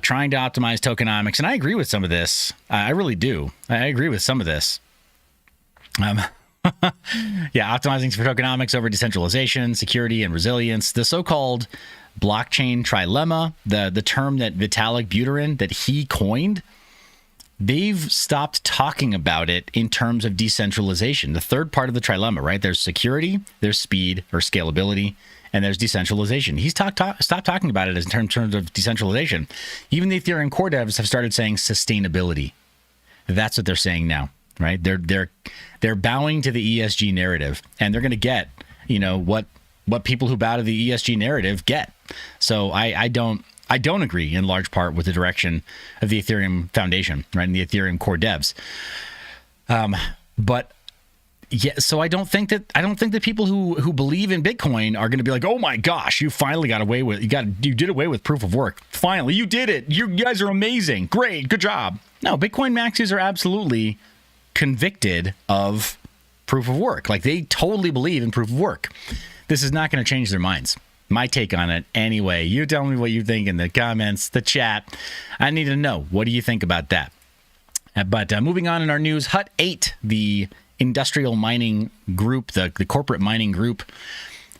trying to optimize tokenomics. And I agree with some of this. I really do. I agree with some of this. Yeah, optimizing for tokenomics over decentralization, security, and resilience. The so-called blockchain trilemma, the term that Vitalik Buterin, that he coined, they've stopped talking about it in terms of decentralization. The third part of the trilemma, right? There's security, there's speed or scalability, and there's decentralization. He's stopped talking about it in terms of decentralization. Even the Ethereum core devs have started saying sustainability. That's what they're saying now, right? They're bowing to the ESG narrative, and they're going to get, what people who bow to the ESG narrative get. So I don't agree in large part with the direction of the Ethereum Foundation, right, and the Ethereum core devs. But yeah, so I don't think that people who believe in Bitcoin are going to be like, oh my gosh, you finally got away with you did away with proof of work. Finally, you did it. You guys are amazing. Great, good job. No, Bitcoin maxis are absolutely convicted of proof of work. Like, they totally believe in proof of work. This is not going to change their minds. My take on it anyway. You tell me what you think in the comments, the chat. I need to know. What do you think about that? But moving on in our news, Hut 8, the industrial mining group, the corporate mining group,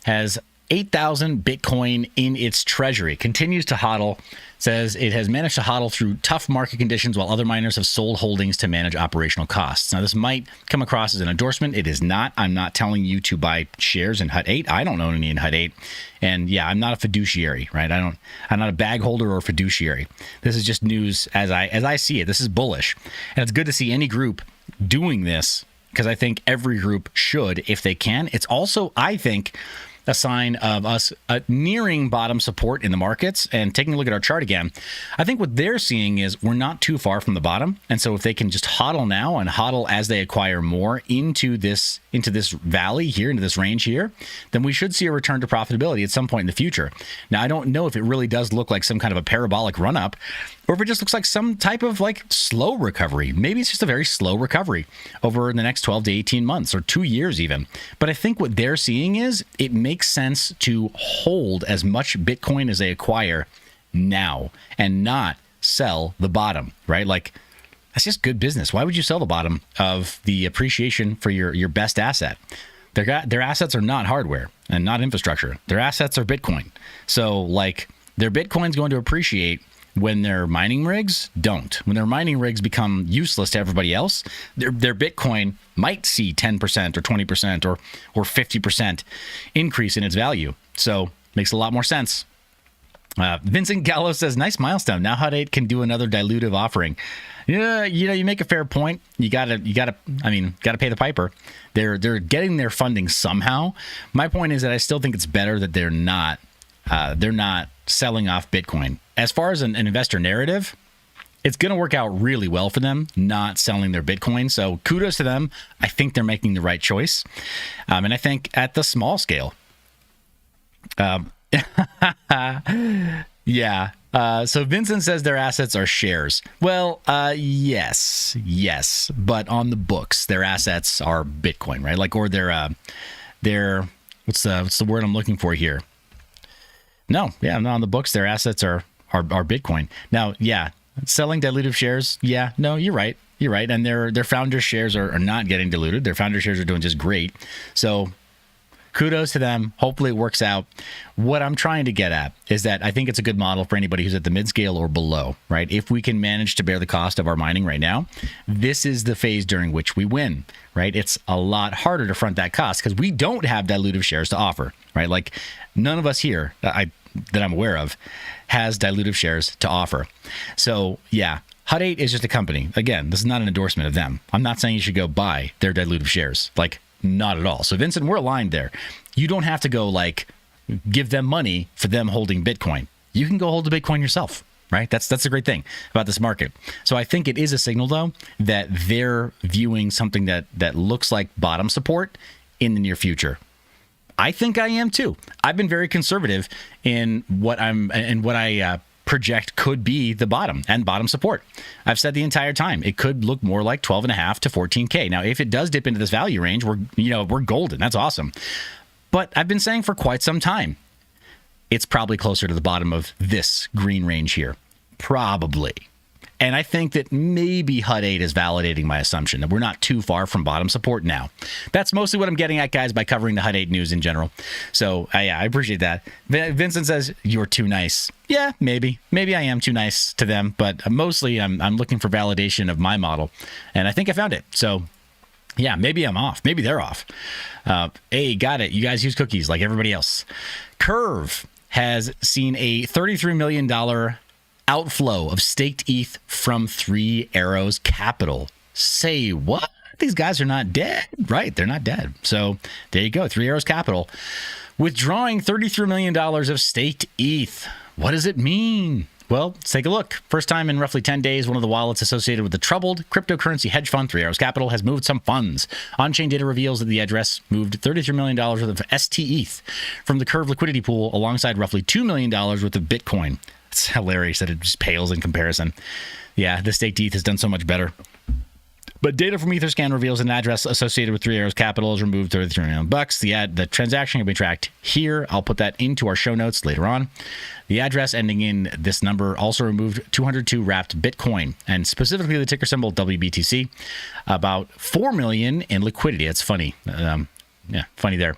has 8,000 Bitcoin in its treasury, continues to hodl, says it has managed to hodl through tough market conditions while other miners have sold holdings to manage operational costs. Now, this might come across as an endorsement. It is not. I'm not telling you to buy shares in Hut 8. I don't own any in Hut 8. And yeah, I'm not a fiduciary, right? I'm not a bag holder or fiduciary. This is just news as I see it. This is bullish. And it's good to see any group doing this, because I think every group should if they can. It's also, I think, a sign of us nearing bottom support in the markets. And taking a look at our chart again, I think what they're seeing is we're not too far from the bottom. And so if they can just hodl now and hodl as they acquire more into this valley here, into this range here, then we should see a return to profitability at some point in the future. Now, I don't know if it really does look like some kind of a parabolic run up, or if it just looks like some type of like slow recovery. Maybe it's just a very slow recovery over the next 12 to 18 months or 2 years even. But I think what they're seeing is it makes sense to hold as much Bitcoin as they acquire now and not sell the bottom, right? Like, that's just good business. Why would you sell the bottom of the appreciation for your best asset? Their assets are not hardware and not infrastructure. Their assets are Bitcoin. So like, their Bitcoin's going to appreciate when their mining rigs don't. When their mining rigs become useless to everybody else, their Bitcoin might see 10% or 20% or 50% increase in its value. So makes a lot more sense. Vincent Gallo says, nice milestone. Now Hut 8 can do another dilutive offering. Yeah, you make a fair point. You gotta pay the piper. They're getting their funding somehow. My point is that I still think it's better that they're not they're not selling off Bitcoin. As far as an investor narrative, it's going to work out really well for them not selling their Bitcoin. So kudos to them. I think they're making the right choice. And I think at the small scale, yeah. So Vincent says their assets are shares. Well, yes. But on the books, their assets are Bitcoin, right? Like, or their what's the word I'm looking for here? No, on the books, their assets are Bitcoin. Now, yeah. Selling dilutive shares, yeah, no, you're right. And their founder shares are not getting diluted. Their founder shares are doing just great. So kudos to them. Hopefully it works out. What I'm trying to get at is that I think it's a good model for anybody who's at the mid-scale or below, right? If we can manage to bear the cost of our mining right now, this is the phase during which we win, right? It's a lot harder to front that cost because we don't have dilutive shares to offer, right? Like none of us here that I'm aware of has dilutive shares to offer. So yeah, Hut 8 is just a company. Again, this is not an endorsement of them. I'm not saying you should go buy their dilutive shares. Like, not at all. So Vincent, we're aligned there. You don't have to go like give them money for them holding Bitcoin. You can go hold the Bitcoin yourself, right? That's the great thing about this market. So I think it is a signal though that they're viewing something that looks like bottom support in the near future. I think I am too. I've been very conservative in what I project could be the bottom and bottom support. I've said the entire time it could look more like 12.5 to 14K. Now, if it does dip into this value range, we're golden. That's awesome. But I've been saying for quite some time, it's probably closer to the bottom of this green range here. Probably. And I think that maybe Hut 8 is validating my assumption that we're not too far from bottom support now. That's mostly what I'm getting at, guys, by covering the Hut 8 news in general. So, yeah, I appreciate that. Vincent says, you're too nice. Yeah, maybe. Maybe I am too nice to them, but mostly I'm looking for validation of my model, and I think I found it. So, yeah, maybe I'm off. Maybe they're off. Hey, got it. You guys use cookies like everybody else. Curve has seen a $33 million outflow of staked ETH from Three Arrows Capital. Say what? These guys are not dead. Right, they're not dead. So there you go, Three Arrows Capital withdrawing $33 million of staked ETH. What does it mean? Well, let's take a look. First time in roughly 10 days, one of the wallets associated with the troubled cryptocurrency hedge fund, Three Arrows Capital, has moved some funds. On-chain data reveals that the address moved $33 million worth of STETH from the Curve liquidity pool alongside roughly $2 million worth of Bitcoin. It's hilarious that it just pales in comparison. Yeah, the staked ETH has done so much better. But data from Etherscan reveals an address associated with Three Arrows Capital has removed $33 million. The transaction can be tracked here. I'll put that into our show notes later on. The address ending in this number also removed 202 wrapped Bitcoin, and specifically the ticker symbol WBTC, about $4 million in liquidity. It's funny. Funny there.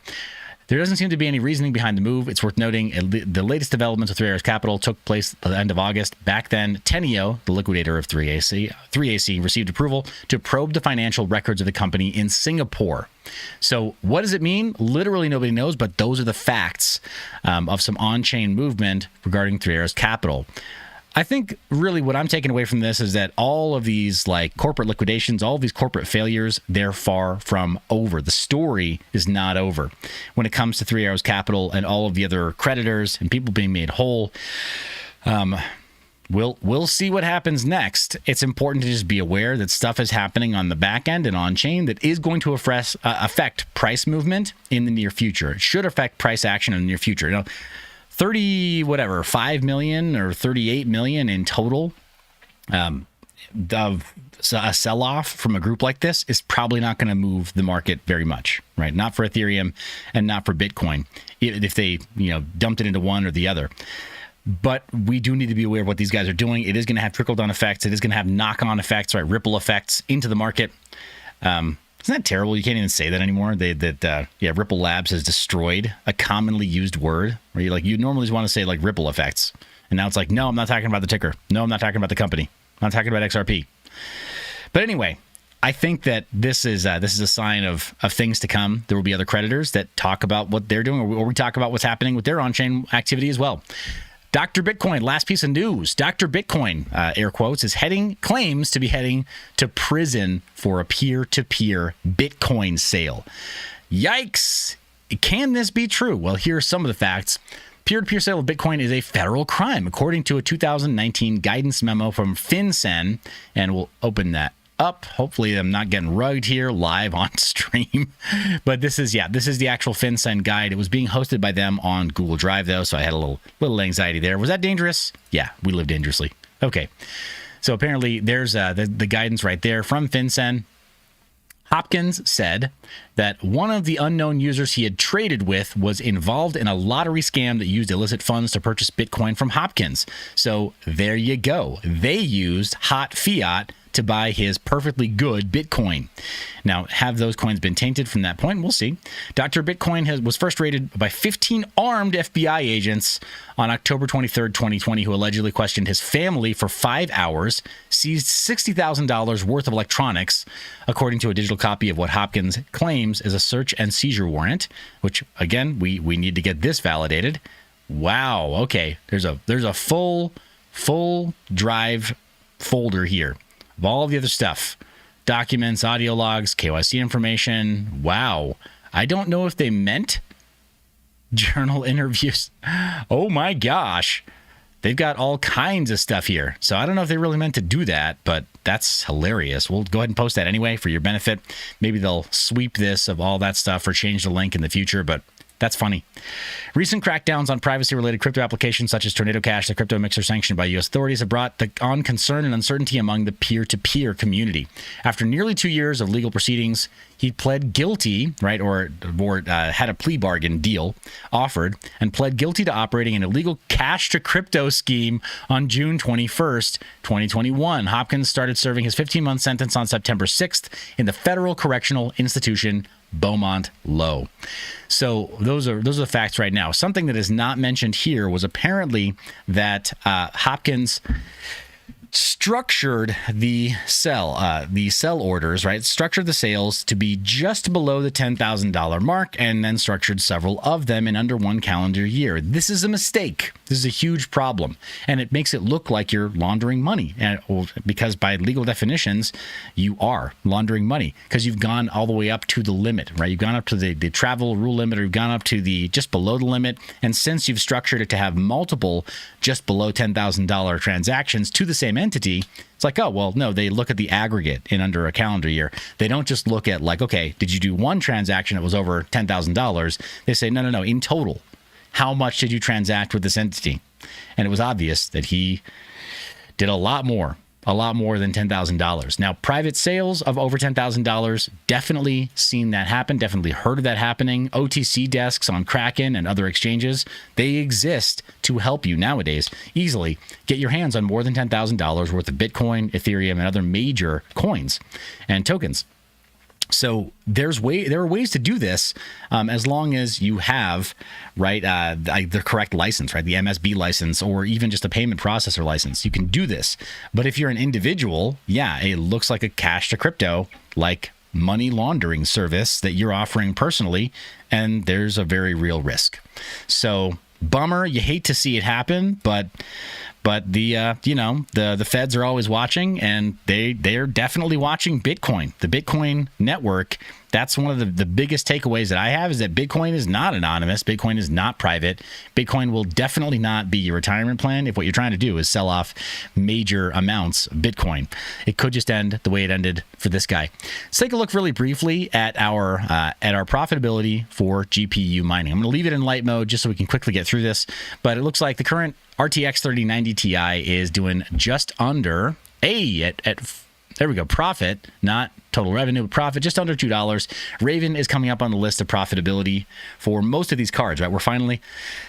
There doesn't seem to be any reasoning behind the move. It's worth noting the latest developments of Three Arrows Capital took place at the end of August. Back then, Teneo, the liquidator of 3AC, received approval to probe the financial records of the company in Singapore. So what does it mean? Literally nobody knows, but those are the facts of some on-chain movement regarding Three Arrows Capital. I think really what I'm taking away from this is that all of these like corporate liquidations, all of these corporate failures, they're far from over. The story is not over when it comes to Three Arrows Capital and all of the other creditors and people being made whole. We'll see what happens next. It's important to just be aware that stuff is happening on the back end and on chain that is going to affect price movement in the near future. It should affect price action in the near future. You know, 5 million or 38 million in total of a sell-off from a group like this is probably not going to move the market very much, right? Not for Ethereum and not for Bitcoin if they, dumped it into one or the other. But we do need to be aware of what these guys are doing. It is going to have trickle-down effects. It is going to have knock-on effects, right? Ripple effects into the market. Isn't that terrible? You can't even say that anymore. Ripple Labs has destroyed a commonly used word. Where you normally just want to say like ripple effects, and now it's like, no, I'm not talking about the ticker. No, I'm not talking about the company. I'm not talking about XRP. But anyway, I think that this is a sign of things to come. There will be other creditors that talk about what they're doing, or we talk about what's happening with their on-chain activity as well. Dr. Bitcoin, last piece of news. Dr. Bitcoin, air quotes, claims to be heading to prison for a peer-to-peer Bitcoin sale. Yikes. Can this be true? Well, here are some of the facts. peer-to-peer sale of Bitcoin is a federal crime, according to a 2019 guidance memo from FinCEN. And we'll open that up. Hopefully I'm not getting rugged here live on stream. But this is the actual FinCEN guide. It was being hosted by them on Google Drive, though, so I had a little anxiety there. Was that dangerous? Yeah, we live dangerously. Okay. So apparently there's the guidance right there from FinCEN. Hopkins said that one of the unknown users he had traded with was involved in a lottery scam that used illicit funds to purchase Bitcoin from Hopkins. So there you go. They used hot fiat to buy his perfectly good Bitcoin. Now, have those coins been tainted from that point? We'll see. Dr. Bitcoin was first raided by 15 armed FBI agents on October 23rd, 2020, who allegedly questioned his family for 5 hours, seized $60,000 worth of electronics, according to a digital copy of what Hopkins claims is a search and seizure warrant, which, again, we need to get this validated. Wow. Okay. There's a full drive folder here of all of the other stuff. Documents, audio logs, KYC information. Wow. I don't know if they meant journal interviews. Oh my gosh. They've got all kinds of stuff here. So I don't know if they really meant to do that, but that's hilarious. We'll go ahead and post that anyway for your benefit. Maybe they'll sweep this of all that stuff or change the link in the future, but that's funny. Recent crackdowns on privacy-related crypto applications such as Tornado Cash, the crypto mixer sanctioned by U.S. authorities, have brought on concern and uncertainty among the peer-to-peer community. After nearly 2 years of legal proceedings, he pled guilty, right, or had a plea bargain deal offered, and pled guilty to operating an illegal cash-to-crypto scheme on June 21st, 2021. Hopkins started serving his 15-month sentence on September 6th in the Federal Correctional Institution, Beaumont Low. So those are the facts right now. Something that is not mentioned here was apparently that Hopkins structured the sell orders, right? Structured the sales to be just below the $10,000 mark, and then structured several of them in under 1 calendar year. This is a mistake. This is a huge problem, and it makes it look like you're laundering money, because by legal definitions, you are laundering money because you've gone all the way up to the limit, right? You've gone up to the travel rule limit, or you've gone up to the just below the limit, and since you've structured it to have multiple just below $10,000 transactions to the same entity, it's like, oh, well, no, they look at the aggregate in under a calendar year. They don't just look at like, okay, did you do one transaction that was over $10,000? They say, no, in total, how much did you transact with this entity? And it was obvious that he did a lot more than $10,000. Now, private sales of over $10,000, definitely seen that happen, definitely heard of that happening. OTC desks on Kraken and other exchanges, they exist to help you nowadays easily get your hands on more than $10,000 worth of Bitcoin, Ethereum, and other major coins and tokens. So there are ways to do this as long as you have, right, the correct license, right, the MSB license, or even just a payment processor license. You can do this. But if you're an individual, yeah, it looks like a cash to crypto, like money laundering service that you're offering personally, and there's a very real risk. So bummer, you hate to see it happen, but the feds are always watching, and they're definitely watching Bitcoin. The Bitcoin network, that's one of the biggest takeaways that I have, is that Bitcoin is not anonymous. Bitcoin is not private. Bitcoin will definitely not be your retirement plan if what you're trying to do is sell off major amounts of Bitcoin. It could just end the way it ended for this guy. Let's take a look really briefly at our profitability for GPU mining. I'm going to leave it in light mode just so we can quickly get through this, but it looks like the current RTX 3090 Ti is doing just under there we go, profit, not total revenue, but profit, just under $2. Raven is coming up on the list of profitability for most of these cards, right? We're finally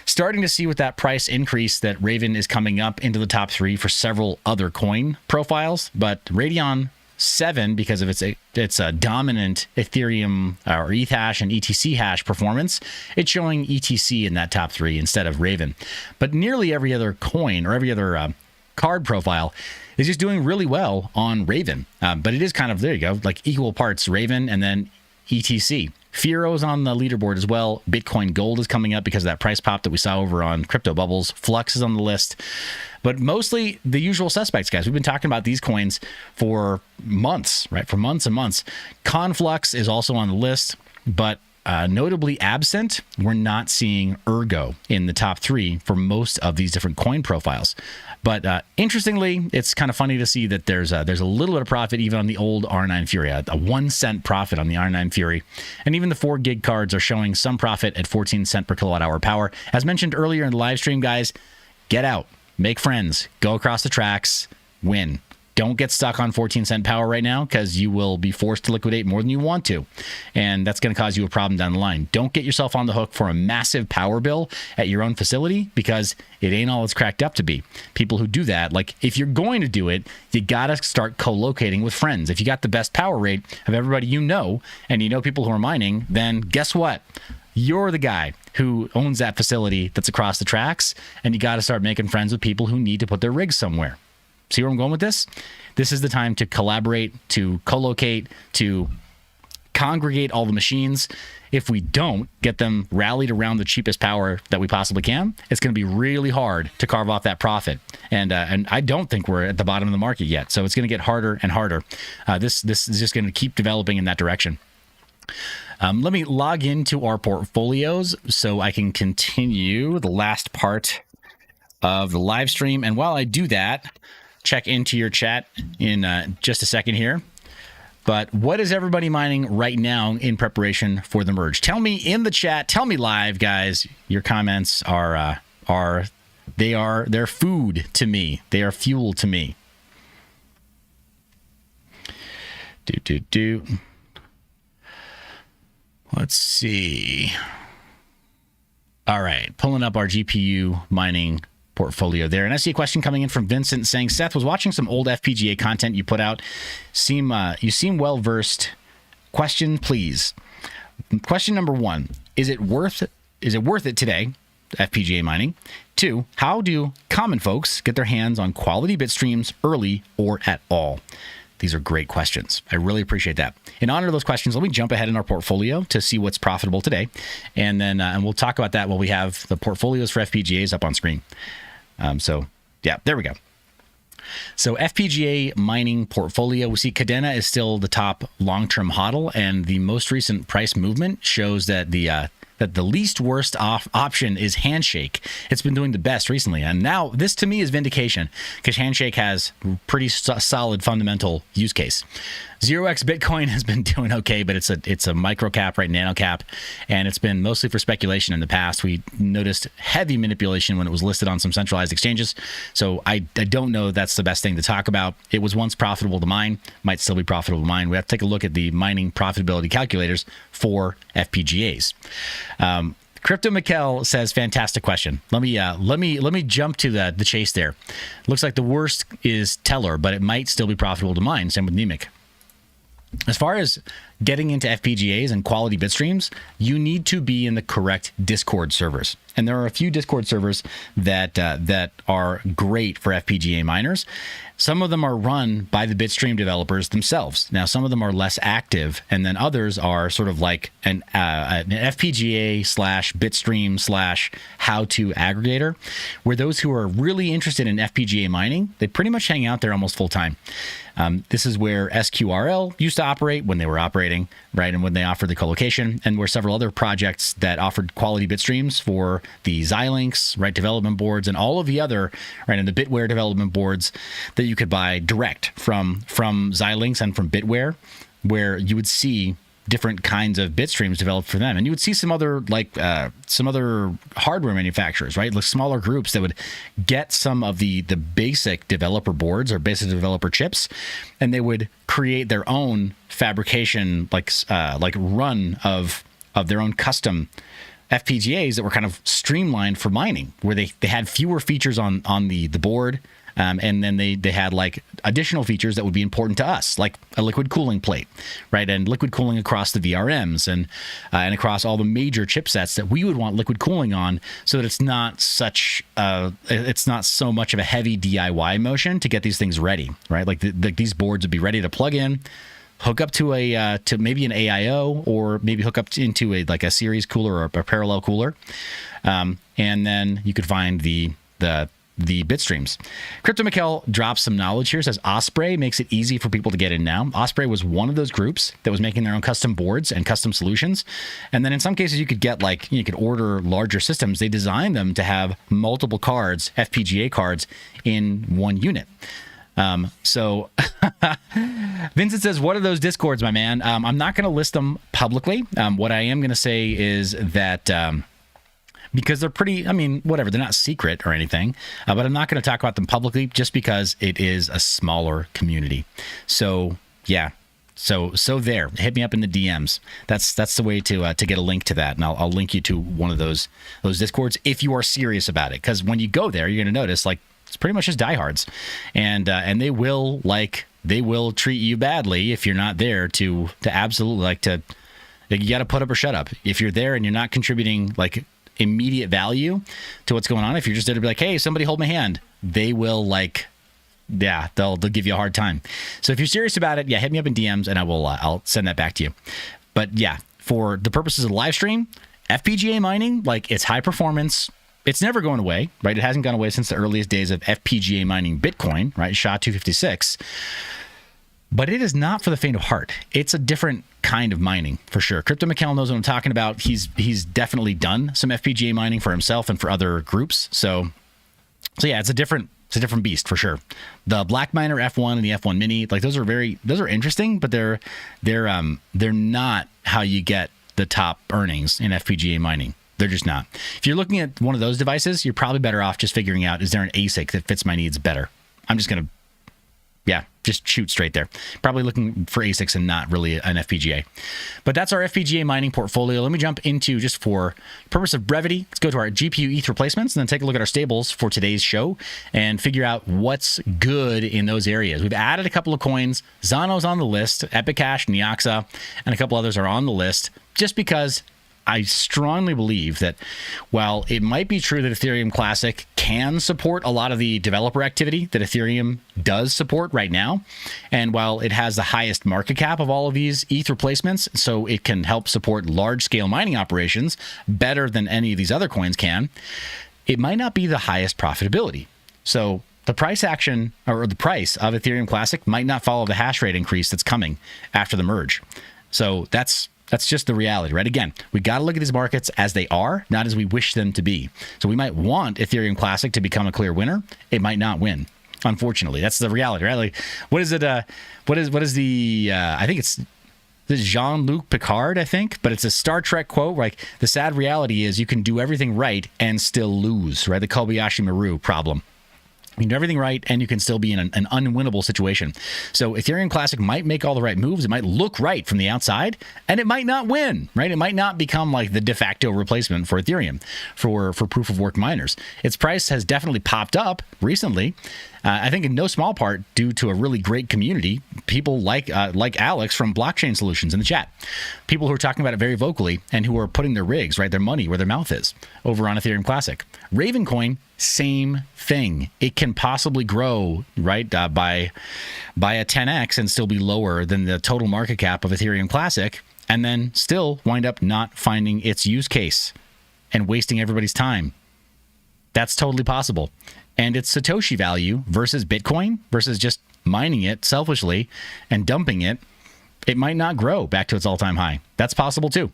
starting to see with that price increase that Raven is coming up into the top 3 for several other coin profiles, but Radeon 7, because of its dominant Ethereum or ETH hash and ETC hash performance, it's showing ETC in that top 3 instead of Raven. But nearly every other coin or every other card profile is just doing really well on Raven. But it is kind of, there you go, like equal parts Raven and then ETC. Firo's on the leaderboard as well. Bitcoin Gold is coming up because of that price pop that we saw over on Crypto Bubbles. Flux is on the list. But mostly the usual suspects, guys. We've been talking about these coins for months, right? For months and months. Conflux is also on the list, but notably absent, we're not seeing Ergo in the top 3 for most of these different coin profiles. But interestingly, it's kind of funny to see that there's a little bit of profit even on the old R9 Fury, a 1 cent profit on the R9 Fury. And even the 4 gig cards are showing some profit at 14 cent per kilowatt hour power. As mentioned earlier in the live stream, guys, get out, make friends, go across the tracks, win. Don't get stuck on 14 cent power right now, because you will be forced to liquidate more than you want to. And that's going to cause you a problem down the line. Don't get yourself on the hook for a massive power bill at your own facility, because it ain't all it's cracked up to be. People who do that, like, if you're going to do it, you got to start co-locating with friends. If you got the best power rate of everybody you know, and you know people who are mining, then guess what? You're the guy who owns that facility that's across the tracks, and you got to start making friends with people who need to put their rigs somewhere. See where I'm going with this? This is the time to collaborate, to co-locate, to congregate all the machines. If we don't get them rallied around the cheapest power that we possibly can, it's going to be really hard to carve off that profit. And I don't think we're at the bottom of the market yet. So it's going to get harder and harder. This is just going to keep developing in that direction. Let me log into our portfolios so I can continue the last part of the live stream. And while I do that, check into your chat in just a second here. But what is everybody mining right now in preparation for the merge? Tell me in the chat. Tell me live, guys. Your comments they're food to me. They are fuel to me. Let's see. All right, pulling up our GPU mining portfolio there. And I see a question coming in from Vincent saying, Seth, was watching some old FPGA content you put out. You seem well versed. Question, please. Question number 1, is it worth it today, FPGA mining? 2, how do common folks get their hands on quality bit streams early or at all? These are great questions. I really appreciate that. In honor of those questions, let me jump ahead in our portfolio to see what's profitable today. And then and we'll talk about that while we have the portfolios for FPGAs up on screen. So yeah, there we go. So FPGA mining portfolio, we see Cadena is still the top long-term hodl, and the most recent price movement shows that the least worst option is Handshake. It's been doing the best recently. And now this to me is vindication, because Handshake has pretty solid fundamental use case. 0x Bitcoin has been doing okay, but it's a micro cap, right? Nano cap. And it's been mostly for speculation in the past. We noticed heavy manipulation when it was listed on some centralized exchanges. So I don't know that's the best thing to talk about. It was once profitable to mine, might still be profitable to mine. We have to take a look at the mining profitability calculators for FPGAs. Crypto Mikkel says, fantastic question. Let me jump to the chase there. Looks like the worst is Tether, but it might still be profitable to mine. Same with Nemic. As far as getting into FPGAs and quality bit streams, you need to be in the correct Discord servers. And there are a few Discord servers that are great for FPGA miners. Some of them are run by the bitstream developers themselves. Now, some of them are less active, and then others are sort of like an FPGA / bitstream / how-to aggregator, where those who are really interested in FPGA mining, they pretty much hang out there almost full time. This is where SQRL used to operate when they were operating, right, and when they offered the colocation, and where several other projects that offered quality bit streams for the Xilinx, right, development boards, and all of the other, right, and the Bitware development boards that you could buy direct from Xilinx and from Bitware, where you would see different kinds of bit streams developed for them. And you would see some other hardware manufacturers, right? Like smaller groups that would get some of the basic developer boards or basic developer chips, and they would create their own fabrication, like run of their own custom FPGAs that were kind of streamlined for mining, where they had fewer features on the board. And then they had like additional features that would be important to us, like a liquid cooling plate, right? And liquid cooling across the VRMs and across all the major chipsets that we would want liquid cooling on, so that it's not so much of a heavy DIY motion to get these things ready, right? Like these boards would be ready to plug in, hook up to to maybe an AIO, or maybe hook up into a series cooler or a parallel cooler, and then you could find the the bit streams. Crypto Mikkel drops some knowledge here. Says Osprey makes it easy for people to get in now. Osprey was one of those groups that was making their own custom boards and custom solutions. And then in some cases you could get you could order larger systems. They designed them to have multiple cards, FPGA cards, in one unit. So Vincent says, what are those discords, my man? I'm not going to list them publicly. What I am going to say is that, because they're pretty, whatever, they're not secret or anything, but I'm not going to talk about them publicly just because it is a smaller community. So yeah. So there, hit me up in the DMs. That's the way to get a link to that, and I'll link you to one of those discords if you are serious about it. Because when you go there, you're going to notice it's pretty much just diehards, and they will treat you badly if you're not there to absolutely you got to put up or shut up. If you're there and you're not contributing immediate value to what's going on, if you're just there to be hey, somebody hold my hand, they will they'll give you a hard time. So if you're serious about it, hit me up in DMs and I'll send that back to you. But for the purposes of the live stream, FPGA mining, it's high performance. It's never going away, right? It hasn't gone away since the earliest days of FPGA mining Bitcoin, right? SHA-256. But it is not for the faint of heart. It's a different kind of mining, for sure. Crypto Mikkel knows what I'm talking about. He's definitely done some FPGA mining for himself and for other groups. So yeah, it's a different beast for sure. The Black Miner F1 and the F1 Mini, those are interesting, but they're not how you get the top earnings in FPGA mining. They're just not. If you're looking at one of those devices, you're probably better off just figuring out, is there an ASIC that fits my needs better? I'm just going to, just shoot straight there. Probably looking for ASICs and not really an FPGA. But that's our FPGA mining portfolio. Let me jump into, just for purpose of brevity, let's go to our GPU ETH replacements and then take a look at our stables for today's show and figure out what's good in those areas. We've added a couple of coins. Zano's on the list. Epicash, Nyaxa, and a couple others are on the list just because I strongly believe that while it might be true that Ethereum Classic can support a lot of the developer activity that Ethereum does support right now, and while it has the highest market cap of all of these ETH replacements, so it can help support large-scale mining operations better than any of these other coins can, it might not be the highest profitability. So the price action, or the price of Ethereum Classic, might not follow the hash rate increase that's coming after the merge. So that's just the reality, right? Again, we got to look at these markets as they are, not as we wish them to be. So we might want Ethereum Classic to become a clear winner. It might not win, unfortunately. That's the reality, right? What is it? What is the? I think it's Jean-Luc Picard, I think, but it's a Star Trek quote. The sad reality is you can do everything right and still lose, right? The Kobayashi Maru problem. You can do everything right, and you can still be in an unwinnable situation. So Ethereum Classic might make all the right moves. It might look right from the outside, and it might not win, right? It might not become the de facto replacement for Ethereum for proof-of-work miners. Its price has definitely popped up recently, I think in no small part due to a really great community, people like Alex from Blockchain Solutions in the chat, people who are talking about it very vocally and who are putting their rigs, right, their money where their mouth is over on Ethereum Classic. Ravencoin, same thing. It can possibly grow, right, by a 10x and still be lower than the total market cap of Ethereum Classic, and then still wind up not finding its use case and wasting everybody's time. That's totally possible. And its Satoshi value versus Bitcoin versus just mining it selfishly and dumping it, it might not grow back to its all-time high. That's possible too.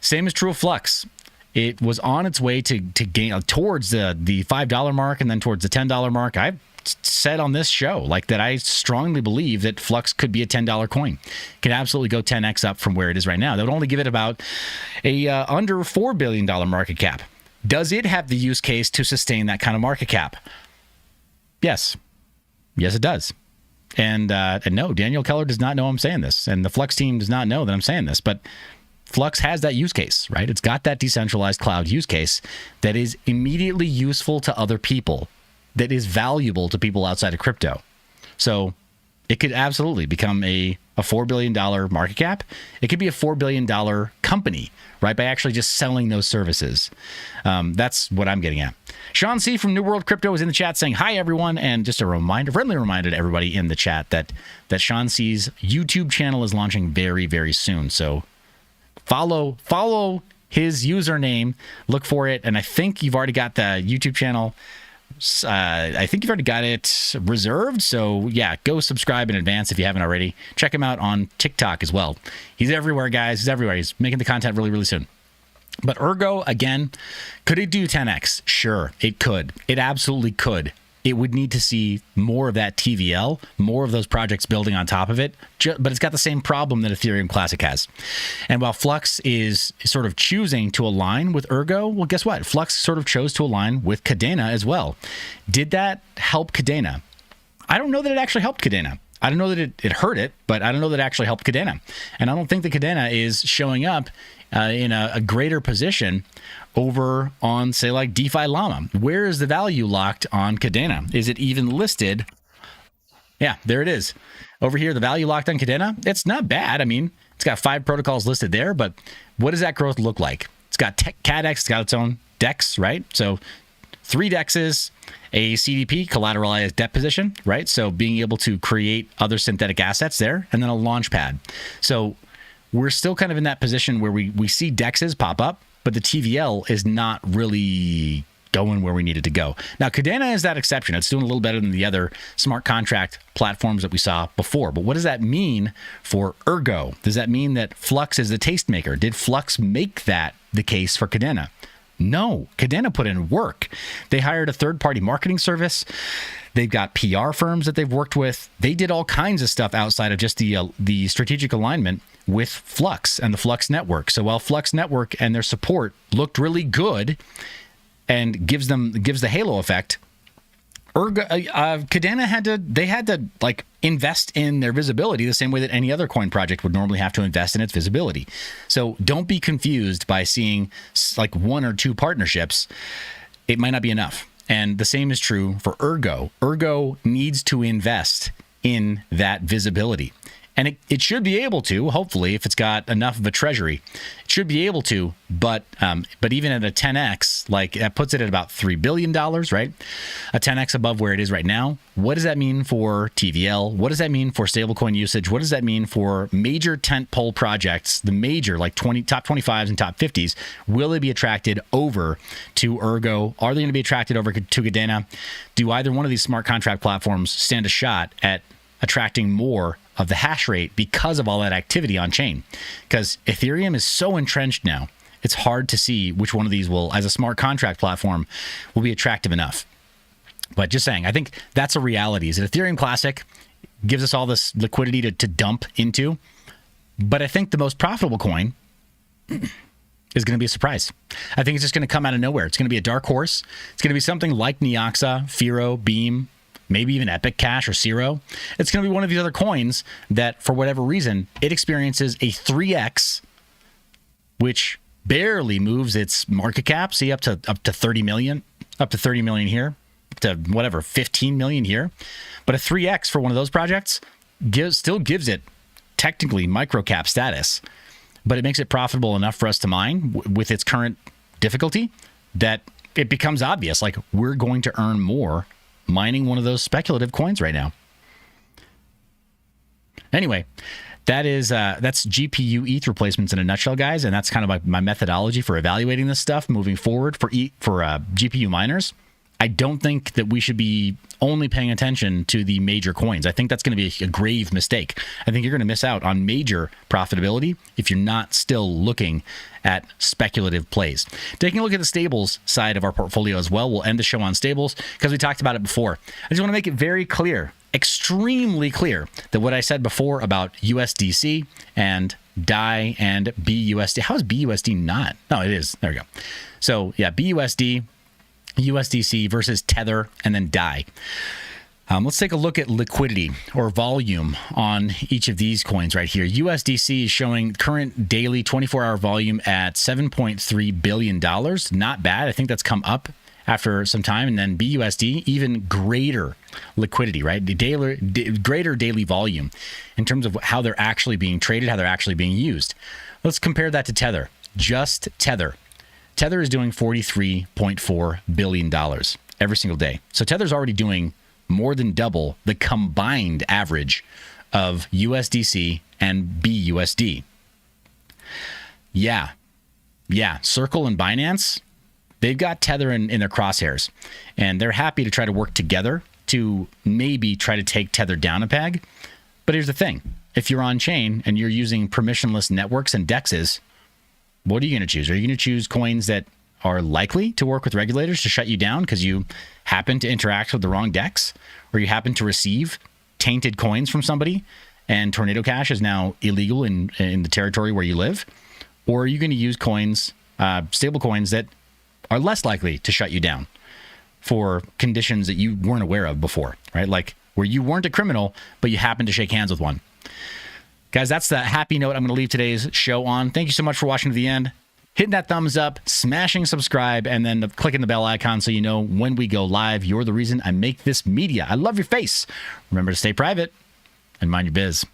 Same is true of Flux. It was on its way to gain towards the $5 mark and then towards the $10 mark. I've said on this show that I strongly believe that Flux could be a $10 coin. It could absolutely go 10x up from where it is right now. That would only give it about a under $4 billion market cap. Does it have the use case to sustain that kind of market cap? Yes. Yes, it does. And no, Daniel Keller does not know I'm saying this, and the Flux team does not know that I'm saying this, but Flux has that use case, right? It's got that decentralized cloud use case that is immediately useful to other people, that is valuable to people outside of crypto. So it could absolutely become a $4 billion market cap. It could be a $4 billion company, right, by actually just selling those services. That's what I'm getting at. Sean C. from New World Crypto is in the chat saying, hi, everyone. And just a friendly reminder to everybody in the chat that Sean C.'s YouTube channel is launching very, very soon. So follow his username, look for it. And I think you've already got the YouTube channel I think you've already got it reserved. So yeah, go subscribe in advance if you haven't already. Check him out on TikTok as well. He's everywhere, guys. He's everywhere. He's making the content really, really soon. But Ergo, again, could it do 10x? Sure, it could. It absolutely could. It would need to see more of that TVL, more of those projects building on top of it, but it's got the same problem that Ethereum Classic has. And while Flux is sort of choosing to align with Ergo, well, guess what? Flux sort of chose to align with Kadena as well. Did that help Kadena? I don't know that it actually helped Kadena. I don't know that it hurt it, but I don't know that it actually helped Kadena. And I don't think that Kadena is showing up in a greater position over on, say, like DeFi Llama. Where is the value locked on Kadena? Is it even listed? Yeah, there it is. Over here, the value locked on Kadena, it's not bad. I mean, it's got 5 protocols listed there, but what does that growth look like? It's got CADEX, it's got its own DEX, right? So 3 DEXs, a CDP, collateralized debt position, right? So being able to create other synthetic assets there, and then a launch pad. So we're still kind of in that position where we see DEXs pop up, but the TVL is not really going where we need it to go. Now, Kadena is that exception. It's doing a little better than the other smart contract platforms that we saw before. But what does that mean for Ergo? Does that mean that Flux is the tastemaker? Did Flux make that the case for Kadena? No, Kadena put in work. They hired a third-party marketing service. They've got PR firms that they've worked with. They did all kinds of stuff outside of just the strategic alignment with Flux and the Flux network. So while Flux network and their support looked really good and gives the halo effect, Kadena had to like invest in their visibility the same way that any other coin project would normally have to invest in its visibility. So don't be confused by seeing like 1 or 2 partnerships. It might not be enough. And the same is true for Ergo. Ergo needs to invest in that visibility. And it should be able to, hopefully, if it's got enough of a treasury, it should be able to. But even at a 10x, like that puts it at about $3 billion, right? A 10x above where it is right now. What does that mean for TVL? What does that mean for stablecoin usage? What does that mean for major tentpole projects, the major like top 25s and top 50s? Will they be attracted over to Ergo? Are they going to be attracted over to Kadena? Do either one of these smart contract platforms stand a shot at attracting more of the hash rate because of all that activity on chain? Because Ethereum is so entrenched now, it's hard to see which one of these will, as a smart contract platform, will be attractive enough. But just saying, I think that's a reality. Is that Ethereum Classic gives us all this liquidity to dump into, but I think the most profitable coin is going to be a surprise. I think it's just going to come out of nowhere. It's going to be a dark horse. It's going to be something like Neoxa, Firo, Beam, maybe even Epic Cash or Zero. It's going to be one of these other coins that, for whatever reason, it experiences a 3x, which barely moves its market cap. See, up to 30 million, up to 30 million here, up to whatever, 15 million here. But a 3x for one of those projects still gives it technically micro cap status, but it makes it profitable enough for us to mine with its current difficulty that it becomes obvious, like, we're going to earn more mining one of those speculative coins right now. Anyway, that's GPU ETH replacements in a nutshell, guys, and that's kind of my methodology for evaluating this stuff moving forward for GPU miners. I don't think that we should be only paying attention to the major coins. I think that's going to be a grave mistake. I think you're going to miss out on major profitability if you're not still looking at speculative plays. Taking a look at the stables side of our portfolio as well. We'll end the show on stables because we talked about it before. I just want to make it very clear, extremely clear, that what I said before about USDC and DAI and BUSD. How is BUSD not? No, it is. There we go. So yeah, BUSD, USDC versus Tether, and then DAI. Let's take a look at liquidity or volume on each of these coins right here. USDC is showing current daily 24-hour volume at $7.3 billion. Not bad. I think that's come up after some time. And then BUSD, even greater liquidity, right? Greater daily volume in terms of how they're actually being traded, how they're actually being used. Let's compare that to Tether. Just Tether. Tether is doing $43.4 billion every single day. So Tether's already doing more than double the combined average of USDC and BUSD. Yeah. Circle and Binance, they've got Tether in their crosshairs, and they're happy to try to work together to maybe try to take Tether down a peg. But here's the thing. If you're on chain and you're using permissionless networks and dexes, what are you going to choose? Are you going to choose coins that are likely to work with regulators to shut you down because you happen to interact with the wrong dex, or you happen to receive tainted coins from somebody and Tornado Cash is now illegal in the territory where you live? Or are you going to use coins, stable coins that are less likely to shut you down for conditions that you weren't aware of before, right? Like where you weren't a criminal, but you happened to shake hands with one. Guys, that's the happy note I'm going to leave today's show on. Thank you so much for watching to the end. Hitting that thumbs up, smashing subscribe, and then clicking the bell icon so you know when we go live. You're the reason I make this media. I love your face. Remember to stay private and mind your biz.